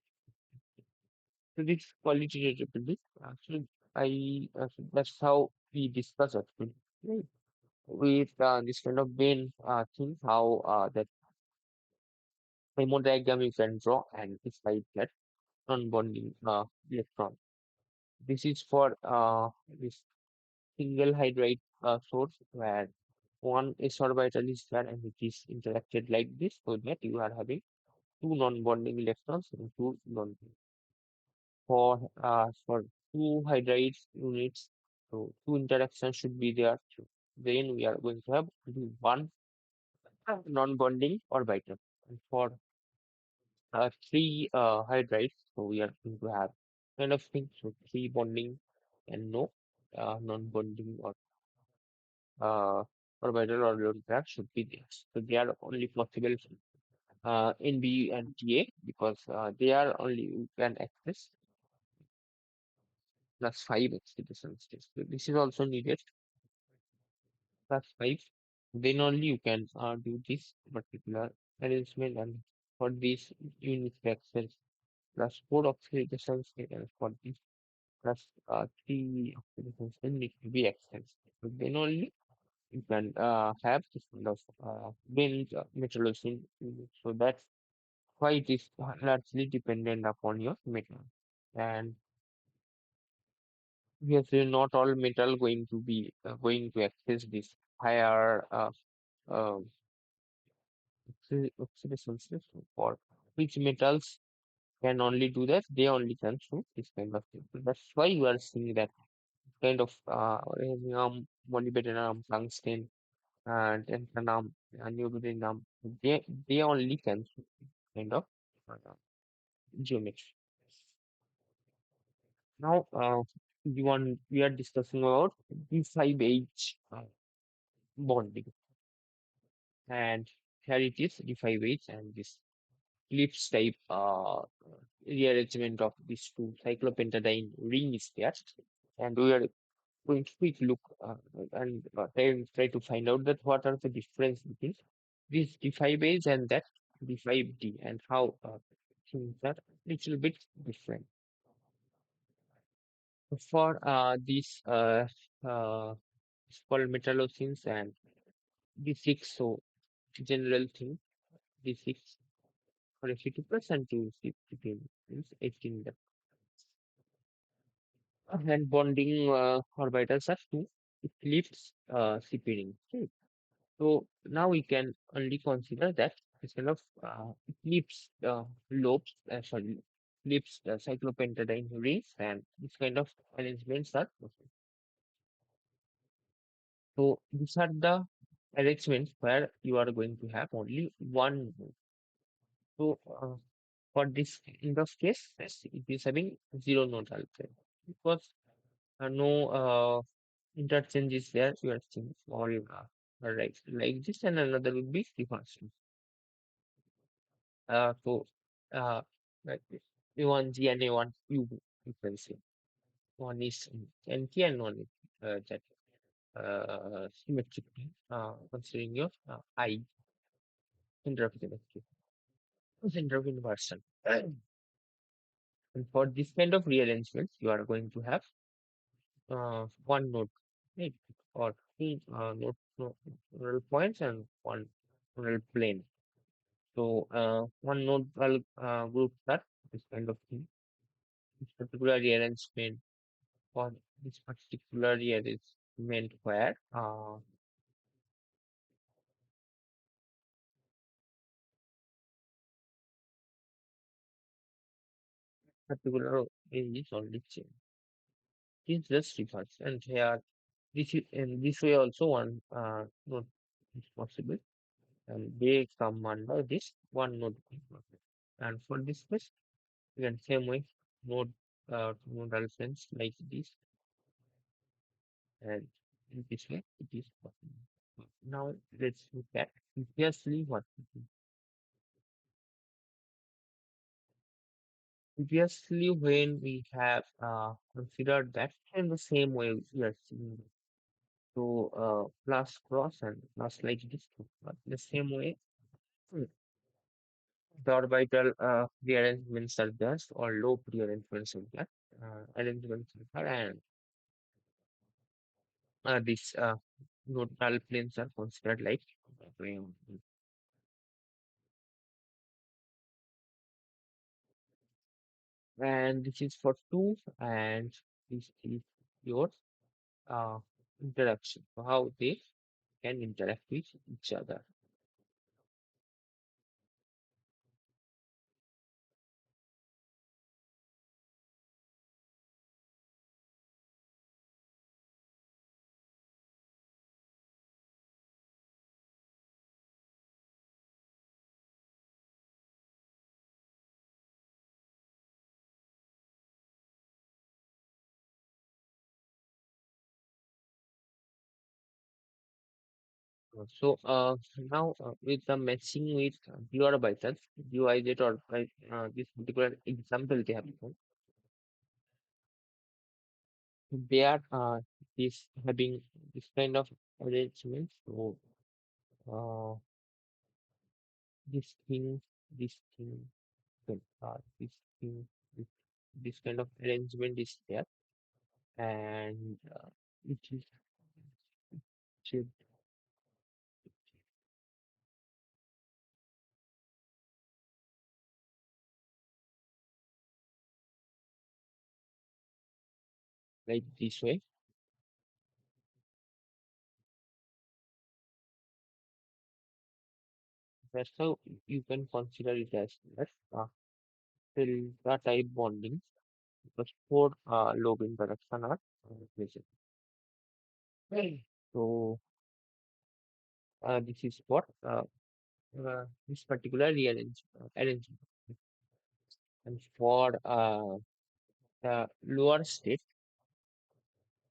So this qualitative this actually so that's how we discuss it. Right? With this kind of main thing, how that diagram you can draw and decide that non-bonding electron. This is for this single hydride source where one s orbital is there and it is interacted like this so that you are having two non-bonding electrons and two non for two hydride units. So two interactions should be there. So then we are going to have one non-bonding orbital. And for three hydrides, so we are going to have kind of thing. So three bonding and no non-bonding or orbital or lone pair should be there. So they are only possible in B and TA because they are only you can access plus five excitation states. So this is also needed plus five. Then only you can do this particular arrangement and for these unit reactions plus four oxidations and for this plus three oxidations then need to be extended. So then only you can have this kind of wind metrology. So that's why it is largely dependent upon your metal. And obviously, not all metal going to be going to access this higher uh, oxidation stress. For which metals can only do that, they only can show this kind of thing. So that's why you are seeing that kind of molybdenum, tungsten, and tantalum, neodymium. They only can show this kind of uh, geometry. Now, we are discussing about D5H bonding, and here it is D5H and this ellipse type rearrangement of these two cyclopentadiene ring is there, and we are going to quick look and try to find out that what are the difference between this D5H and that D5D and how things are little bit different. For uh, it's called metallocene and D6. So general thing D6 for a 50% to 15 means 18. And bonding orbitals are two eclipse separating. Okay. So now we can only consider that this kind of eclipse lobes, sorry, eclipse cyclopentadiene rings, and this kind of arrangements are possible. So these are the arrangements where you are going to have only one node. So for this kind of case, yes, it is having zero nodal plane because no interchange is there. You are seeing all right like this, and another will be reverse. So like this. A1 G and A1 U, you can say. One is NT and one is that symmetrically considering your I center of symmetry, center of inversion. And for this kind of rearrangements, you are going to have one node, right? Or two nodal points and one nodal plane. So one nodal group that this kind of thing. This particular rearrangement for this particular rearrangement where particular is only change. This just refers and here this is in this way also one node is possible and they come under this one node concept. And for this case, again same way node nodal sense like this and in this way it is possible. Now let's look at previously what we previously when we have considered that in the same way we are seeing it. So plus cross and plus like this but the same way hmm, the orbital rearrangements are just or low rearrangements are just arrangements are and these nodal planes are considered like um, and this is for two and this is your uh, interaction so how they can interact with each other. So now with the matching with your orbital, UIZ or this particular example they have given, they are this having this kind of arrangement. So uh, this thing. this thing, this thing, this, this kind of arrangement is there, and it is shaped like this way. That's how you can consider it as that delta type bonding because four lobe interaction are present. Right. So this is what this particular arrangement. And for the lower state,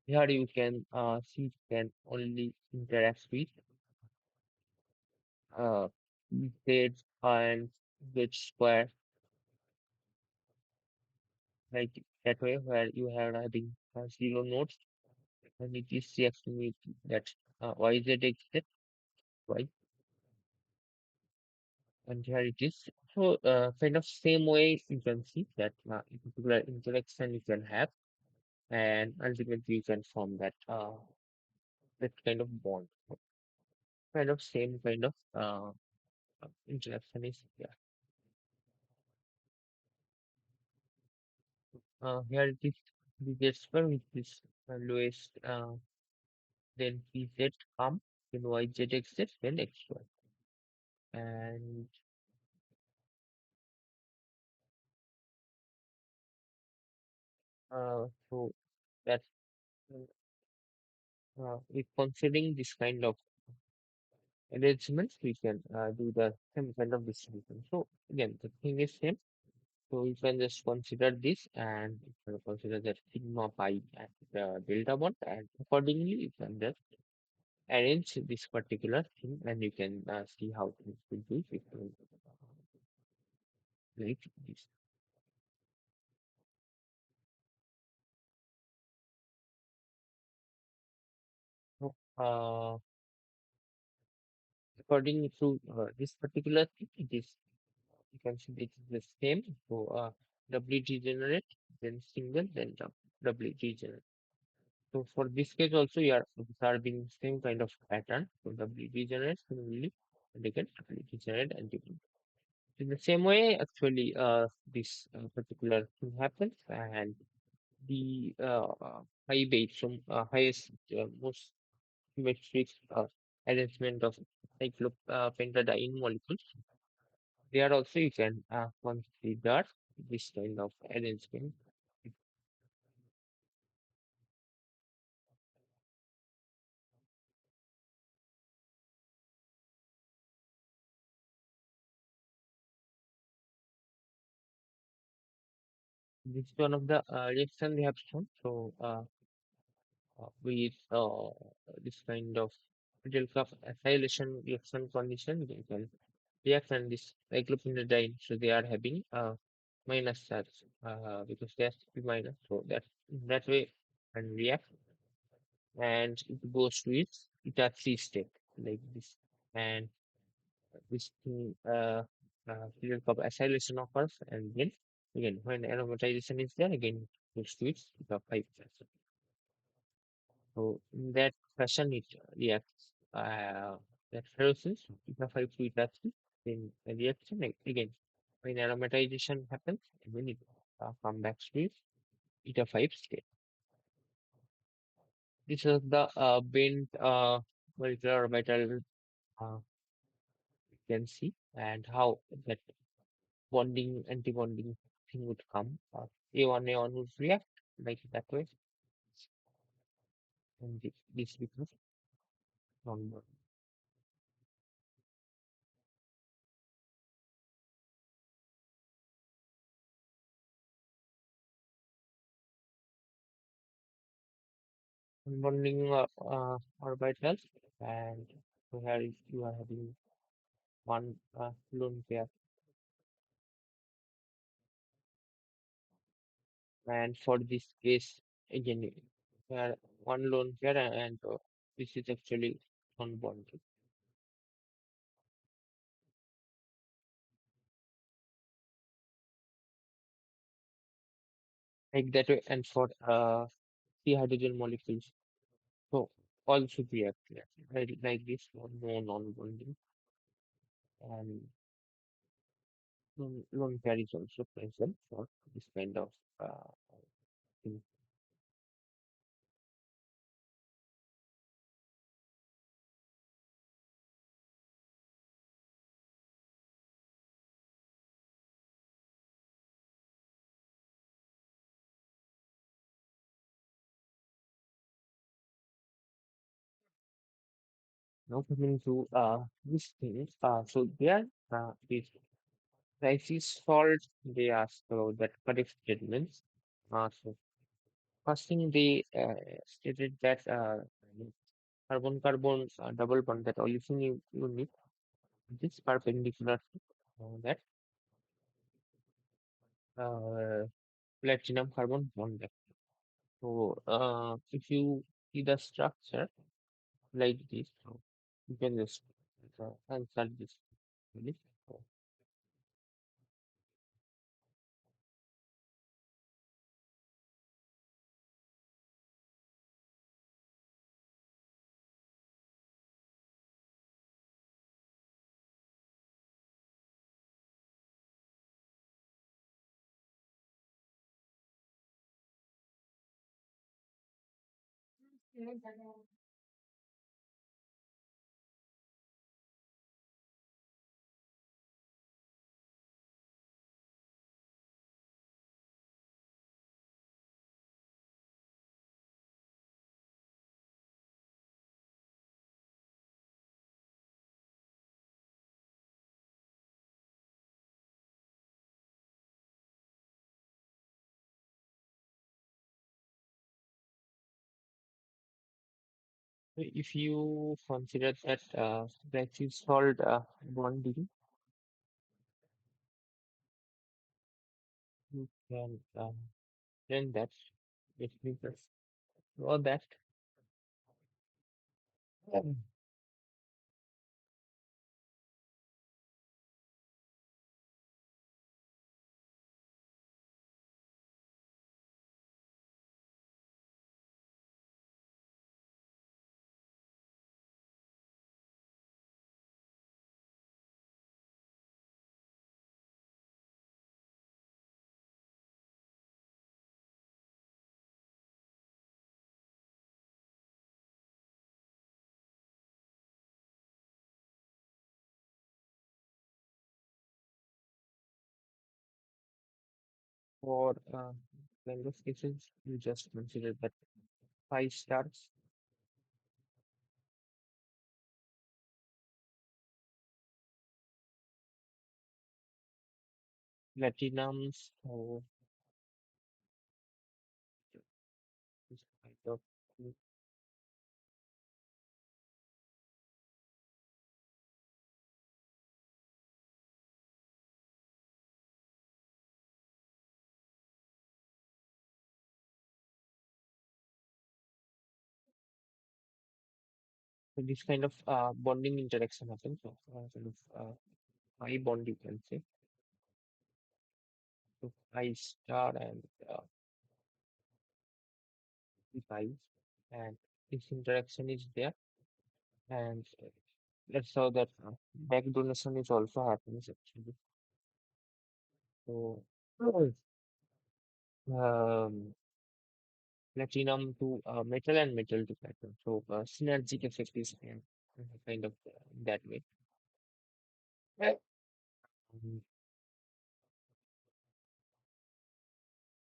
here you can see can only interact with uh, z and z square like that way where you have having zero nodes and it is reacting with that yz exit y and here it is. So kind of same way you can see that particular interaction you can have and ultimately you can form that kind of bond. Kind of same kind of interaction is yeah. Here it is the gesture which is lowest then pz come then yz exit then xy and so that with considering this kind of arrangements we can do the same kind of distribution. So again the thing is same. So you can just consider this and you can consider that sigma pi and the delta bond and accordingly you can just arrange this particular thing and you can see how things will be if you like this. So, according to this particular thing, it is you can see it is the same. So doubly degenerate, then single, then doubly degenerate. So for this case also you are observing same kind of pattern. So doubly degenerate, similarly, and again doubly degenerate and degenerate. In the same way, actually, this particular thing happens, and the high weight, some highest, most symmetric arrangement of cyclopentadiene molecules. There also you can consider this kind of arrangement. This is one of the reaction we have shown. So with this kind of critical cup acylation reaction condition, we can react and this cyclopentadiene. So they are having minus charge because they have to be minus. So that way and react and it goes to its eta 3 state like this. And this thing period of acylation occurs and then again when aromatization is there again it goes to its eta 5 state. So in that fashion it reacts that ferrosis eta 5 to eta 3 then a reaction again when aromatization happens and then it come back to its eta 5 state. This is the bent molecular orbital you can see and how that bonding anti-bonding thing would come. A1 would react like that way and this becomes non-bonding. Non-bonding orbitals and so here you are having one lone pair and for this case again one lone pair and this is actually non-bonding. like that way, and for three hydrogen molecules. So all should be active, right? Like this, no non-bonding, and lone pair is also present for this kind of uh, thing. Now coming to this thing, so there is crisis solved. They ask about that correct statements. So first thing they stated that carbon-carbon double bond, that olefin unit, this perpendicular to that uh, platinum carbon bond. So if you see the structure like this, so you can just answer this. Really. So if you consider that that is called bonding, you can then that it means or that for kind of cases you just consider that 5 stars, platinums, or this kind of so this kind of bonding interaction happens. So kind of pi bond you can say, so pi star and the pi, and this interaction is there, and that's how that back donation is also happens actually. So um, platinum to metal and metal to platinum. So synergic effect is kind of that way. Yeah.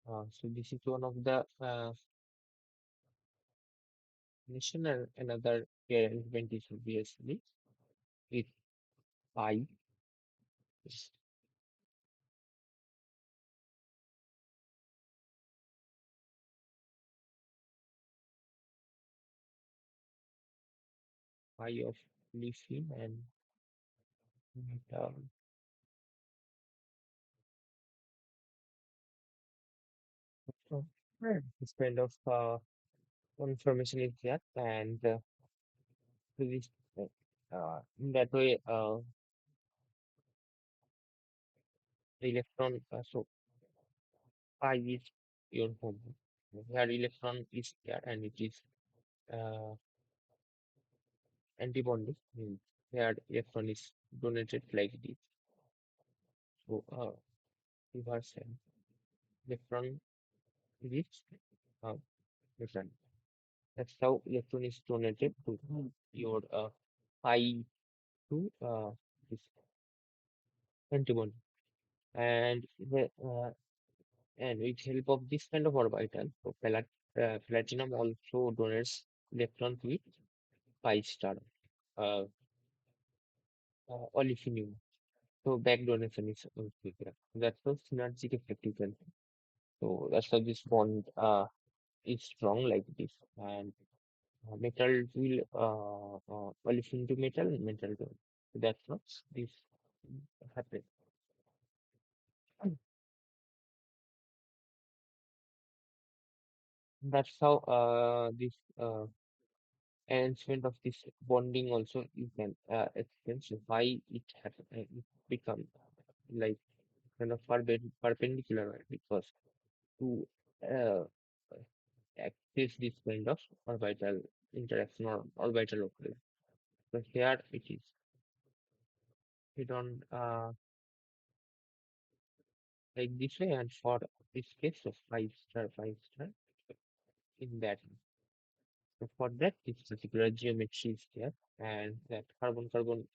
Um, so this is one of the nation, and another arrangement is obviously with pi, is pi of lithium and so, this kind of information is there, and so this in that way the electron so pi is your home. Here electron is there and it is uh, antibonding. Here electron is donated like this. So reverse electron is uh, electron. That's how electron is donated to your pi to this antibody. And and with help of this kind of orbital, so platinum also donates electron to its pi star uh, olefinium. So back donation is also there. That's the synergistic effect you can. So that's how this bond is strong like this, and metal will olefin to metal, metal to. So that's what this happens. That's how this arrangement of this bonding also you can explain. So why it happen, it become like kind of perpendicular, right? Because to uh, access this kind of orbital interaction or orbital occurrence. So here it is. We don't like this way, and for this case of five star in that. So for that, this particular geometry is there, and that carbon-carbon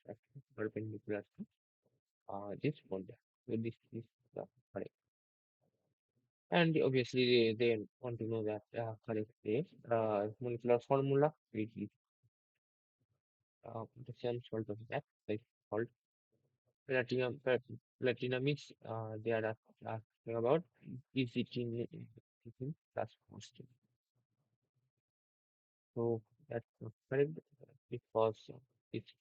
perpendicular to this bond. So this is correct. And obviously, they want to know that correct molecular formula, which is potassium salt of that, like called platinum. Platinum is they are asking about is it in plus constant. So that's not correct because it's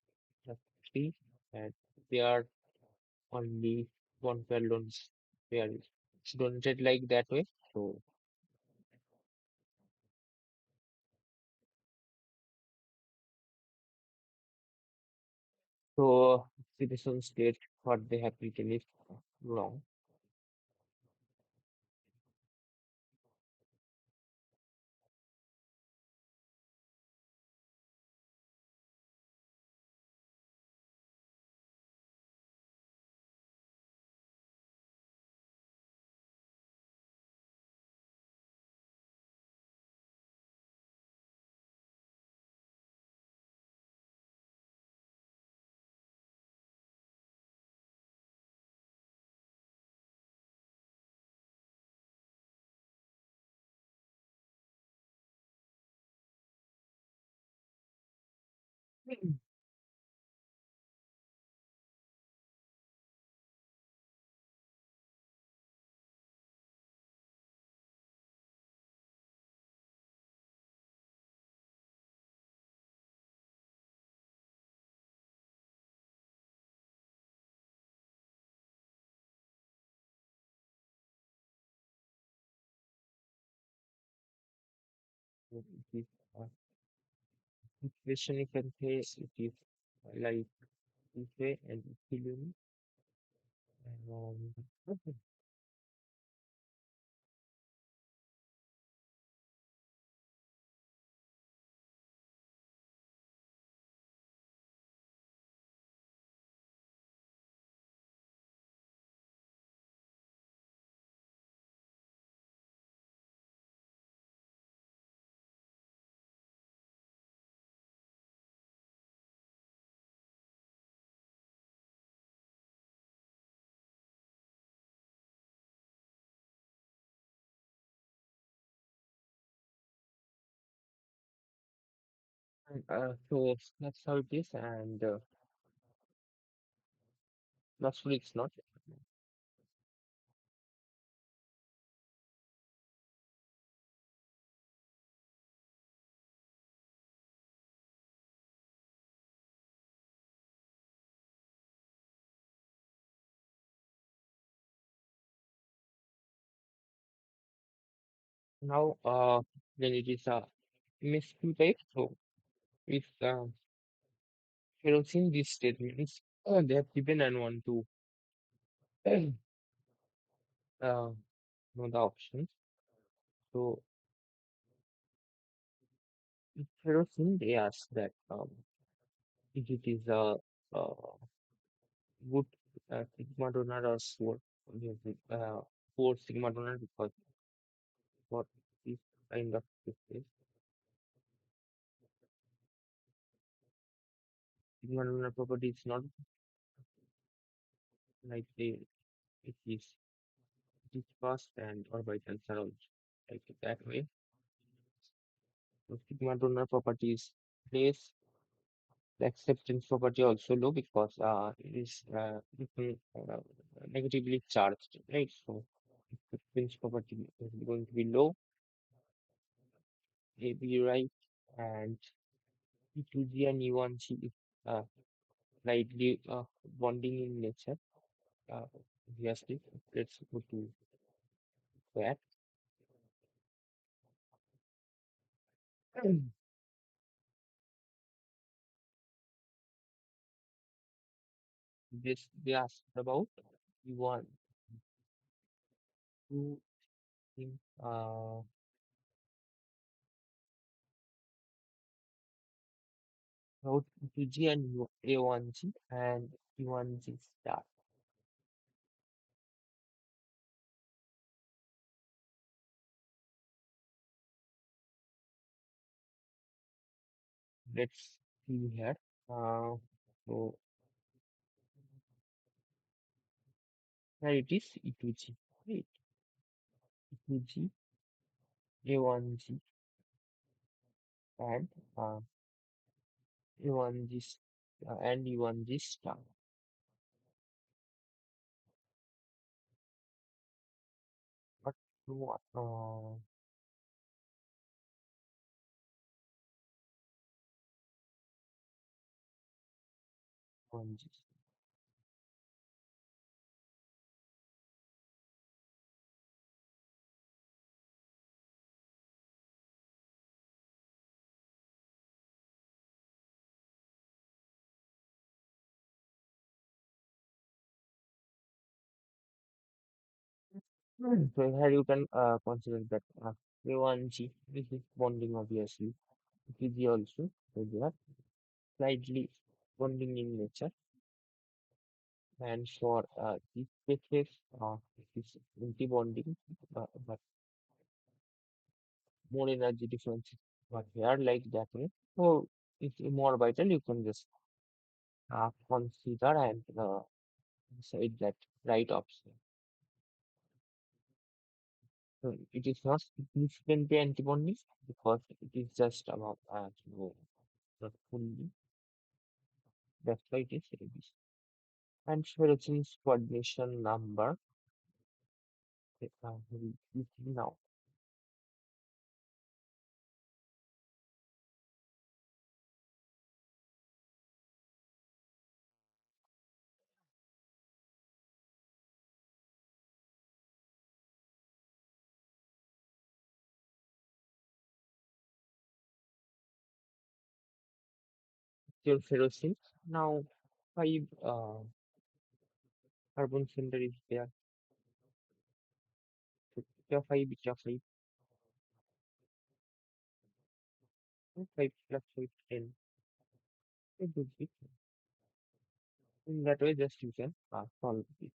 just three and they are only one pair loans. They are donated like that way. So citizens state what they have written is wrong. So it is situation you can say it is like this way and helium. Okay. So that's how it is, and that's what it's not. Now, then it is a MSQ type. So if you know, seen these statements, they have given and want to know the options. So kerosene, they ask that if it is a good sigma donor or poor sigma donor because for this kind of cases, sigma donor property is not likely it is fast and orbitals are also like that way. So sigma donor properties place the acceptance property also low because it is negatively charged, right? So acceptance property is going to be low, AB right, and E2G and E1G is uh, slightly bonding in nature. Uh, Obviously, let's go to that. This they asked about E1, two things, about E2G and A1G and E1G star. Let's see here. So here it is E2G, right? E2G, A1G, and E1G and E1G star. But what E1G? So here you can consider that A1G, this is bonding obviously. E2G also, so they are slightly bonding in nature. And for these cases, it is anti-bonding, but more energy difference. But here like that way. So it's more vital. You can just consider and decide that right option. So it is not significantly antibonding because it is just about no, not fully. That's why it is ABC. And Schwarzschild's coordination number we see now. Your ferrocene. Now five carbon center is there. So beta 5, so 5 plus 5, 10. It would be in that way just you can solve it.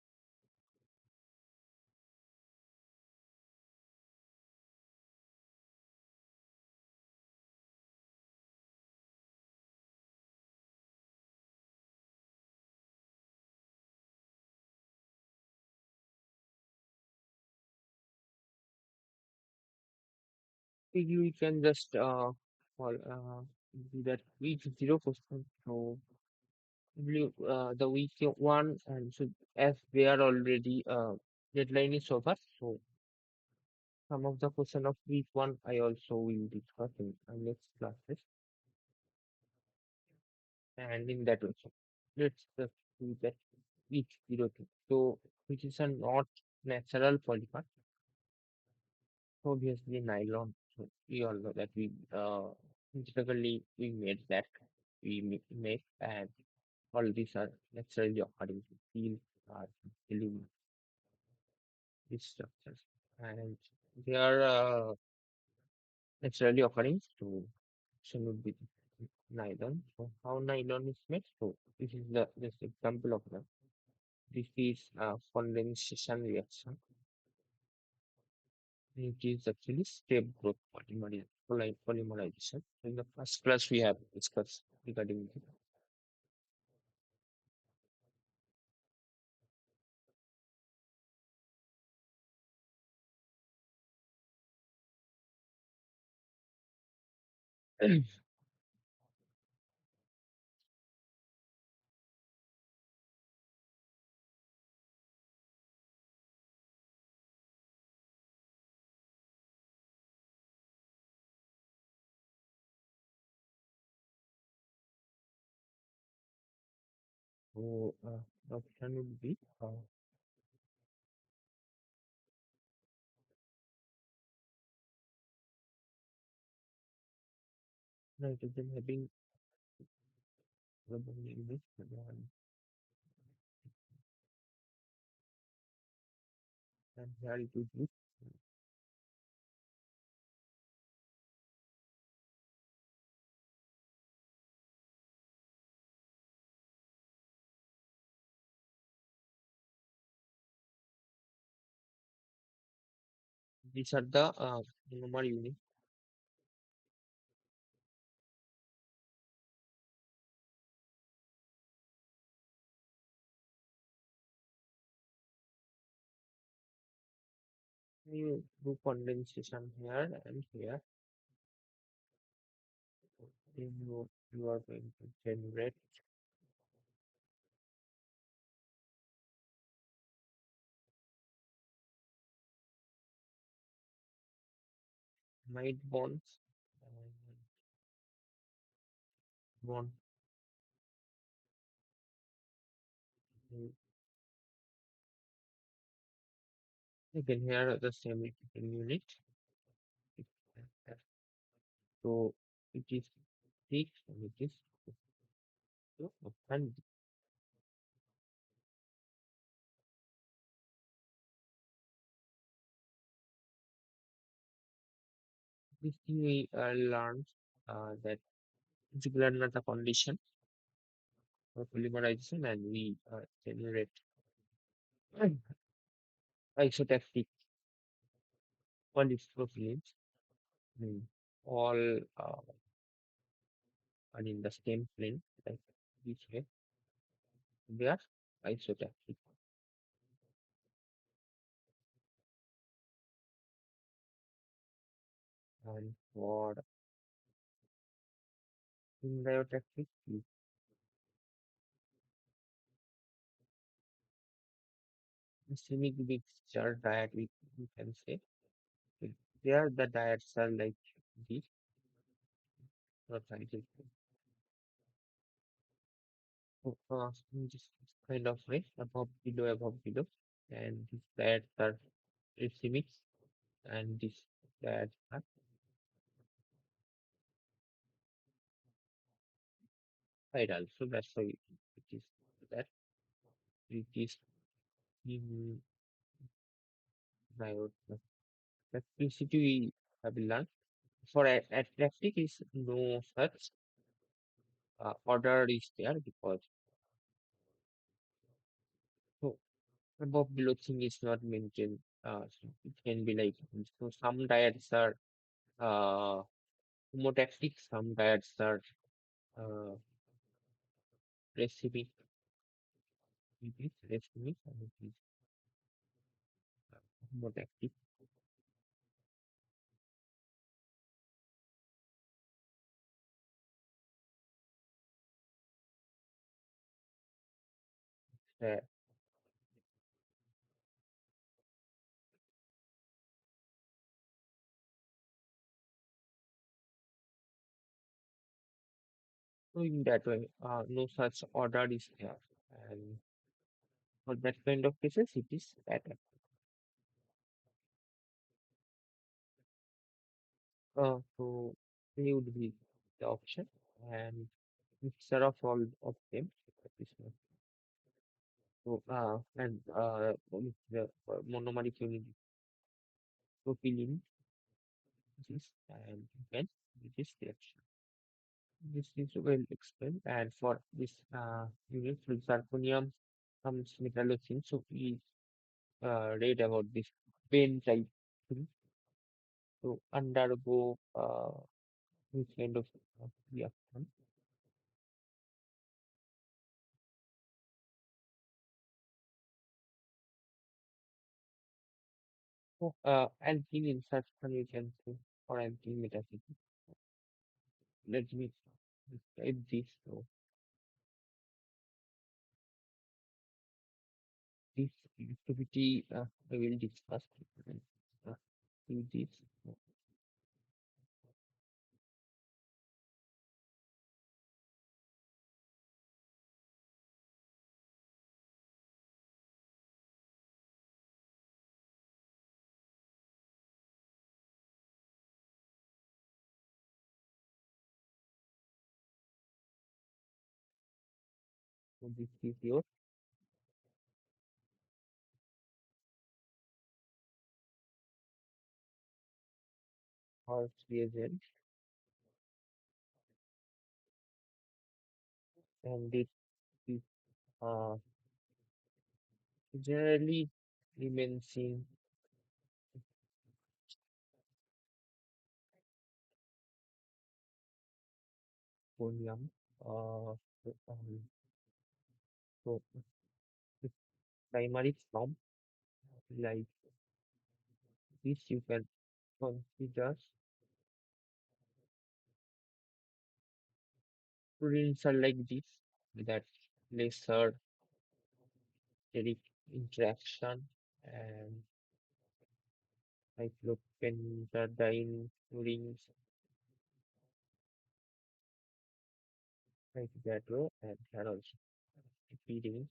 So you can just do that week zero question. So the week one and so as they are already deadline is over. So some of the question of week one I also will discuss in next classes and in that also. Let's just do that week zero two. So which is a not natural polymer. So obviously nylon. So we all know that we typically we made that make and all these are naturally occurring to steel aluminum these structures and they are naturally occurring. So action would be nylon. So how nylon is made? So this is the just example of that. This is a condensation reaction. It is actually step growth polymerization. In the first class, we have discussed regarding it. So the option would be nitrogen having carbon in this and here it would be these are the monomer unit. You do condensation here and here. Then you are going to generate mild bonds and bond. Mm, again, here are the same repeating unit. Uh, So it is six and it is two. And this thing we learned that particular not a condition for polymerization and we generate isotactic polypropylenes. Mm. All are in the same plane, like this way. They are isotactic. And for symbiotic, systemic mixture diet, we can say. It- There, the diets are like this, not like this. So, in this kind of way, above, below, and these diets are racemic, and these diets are chiral. So that's why it is that it is in diode. Electricity we have learned. For atlantic is no such order is there because so above below thing is not maintained. So it can be like so some diets are uh, homotactic, some diets are uh, racemic, and it is homotactic. Uh, so in that way, no such order is there, and for that kind of cases, it is better. So they would be the option, and mixture of all of them. That is so, the monomeric unit propylene this and you can do this reaction. This is well explained. And for this unit, for zirconium comes metallocene. So we read about this pain type thing to undergo this kind of reaction. So alkene insertion you can say or alkene metathesis. Let me describe this. So this activity I will discuss. Uh, do this. So this is your first reagent, and this is uh, generally remains in Ponium. So, so the primary form like this you can consider students are like this that lesser steric interaction and cyclopentadiene rings like that row and here also P rings.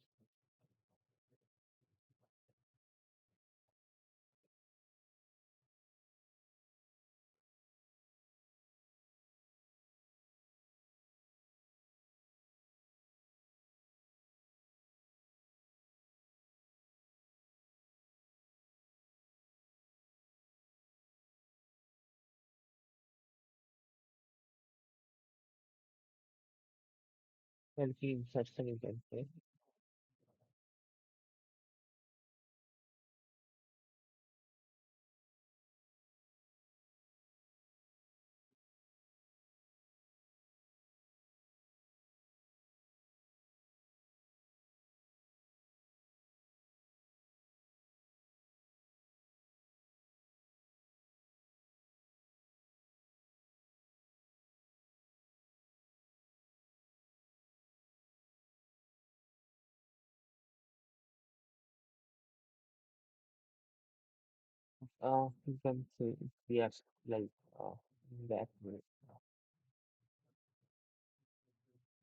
Healthy insertion you can say. You can say yes, like in that way.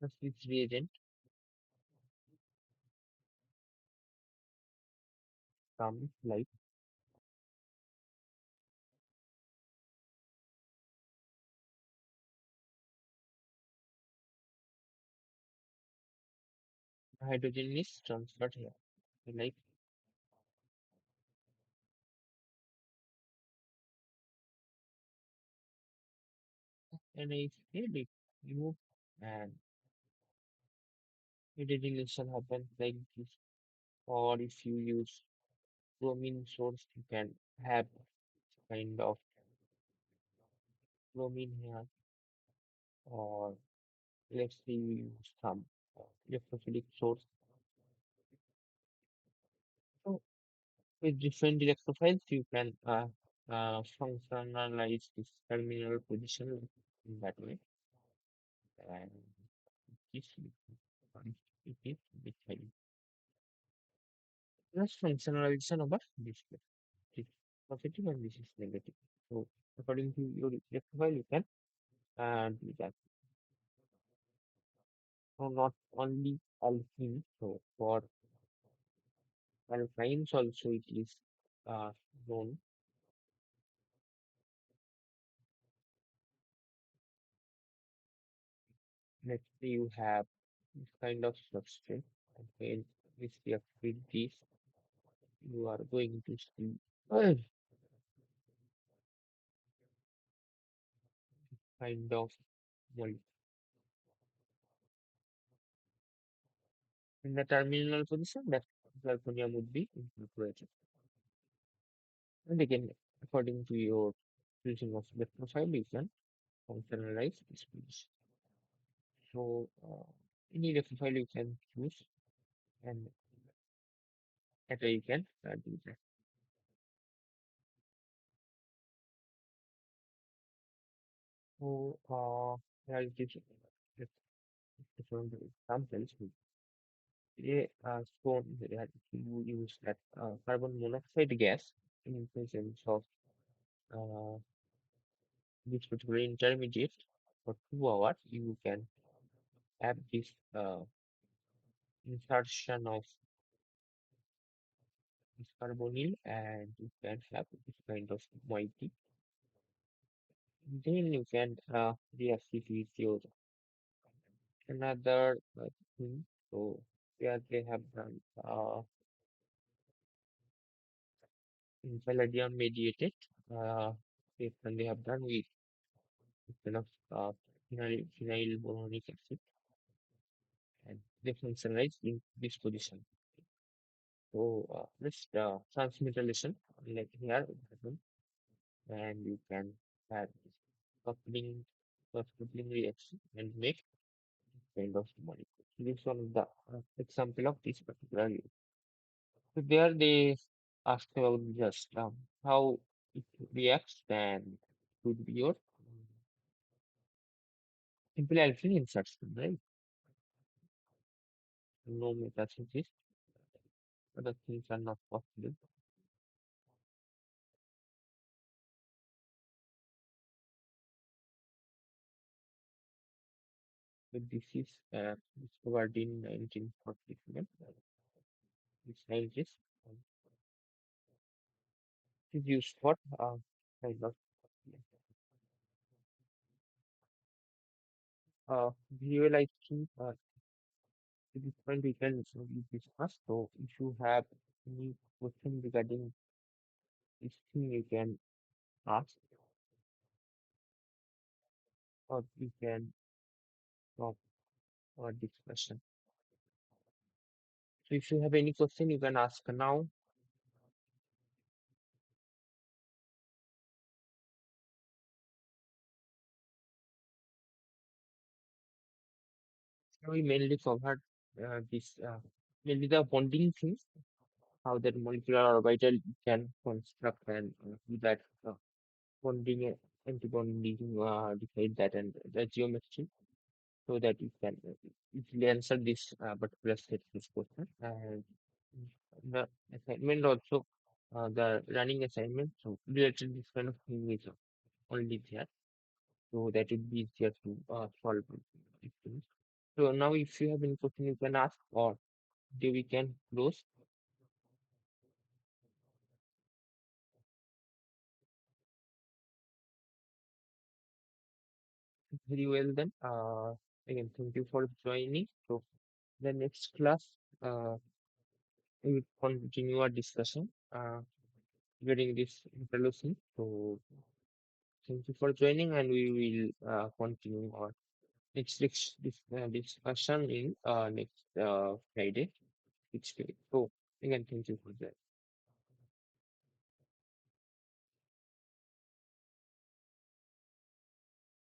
First with reagent comes like hydrogen is transferred here. So like NaCl remove and hydrogenation happens like this. Or if you use bromine source, you can have kind of bromine here. Or let's say you use some electrophilic source. So with different electrophiles, you can functionalize this terminal position in that way. And this it is with plus functionalization of a display. This is positive and this is negative. So according to your rectifier, you can do that. So not only alkene, so for alkynes also it is known. Let's say you have this kind of substrate, and when this react with this, you are going to see kind of molecule. In the terminal position, that zirconium would be incorporated. And again, according to your choosing of the profile, you can functionalize this position. So, any the profile you can choose, and later you can do that. So, here it is just different examples. They are shown that you use that carbon monoxide gas in presence of uh, this particular intermediate for 2 hours. You can have this insertion of this carbonyl, and you can have this kind of moiety. Then you can react it with your another thing. So here they have done in palladium mediated uh, reaction they have done with kind of phenyl boronic acid, and they functionalize in this position. So let's transmetallation like here it happens, and you can have this coupling coupling reaction and make kind of molecule. This one is the example of this particular use. So there they ask about just how it reacts, and could be your simple alkyl insertion, right? No metathesis, other things are not possible. But this is discovered in 1947. The scientist is used for kind of visualizing. To this point, we can discuss. So, if you have any question regarding this thing, you can ask, or we can stop our discussion. So, if you have any question, you can ask now. So we mainly covered this mainly the bonding things, how that molecular orbital can construct and do that bonding, anti-bonding, decide that, and the geometry, so that you can easily answer this particular set this question. And the assignment also, the running assignment, so related this kind of thing is only there, so that would be easier to solve these things. So now, if you have any question, you can ask, or we can close very well. Then again, thank you for joining. So the next class, uh, we will continue our discussion during this introduction. So thank you for joining, and we will continue our discussion in next Friday, 6 day. So again, thank you for that.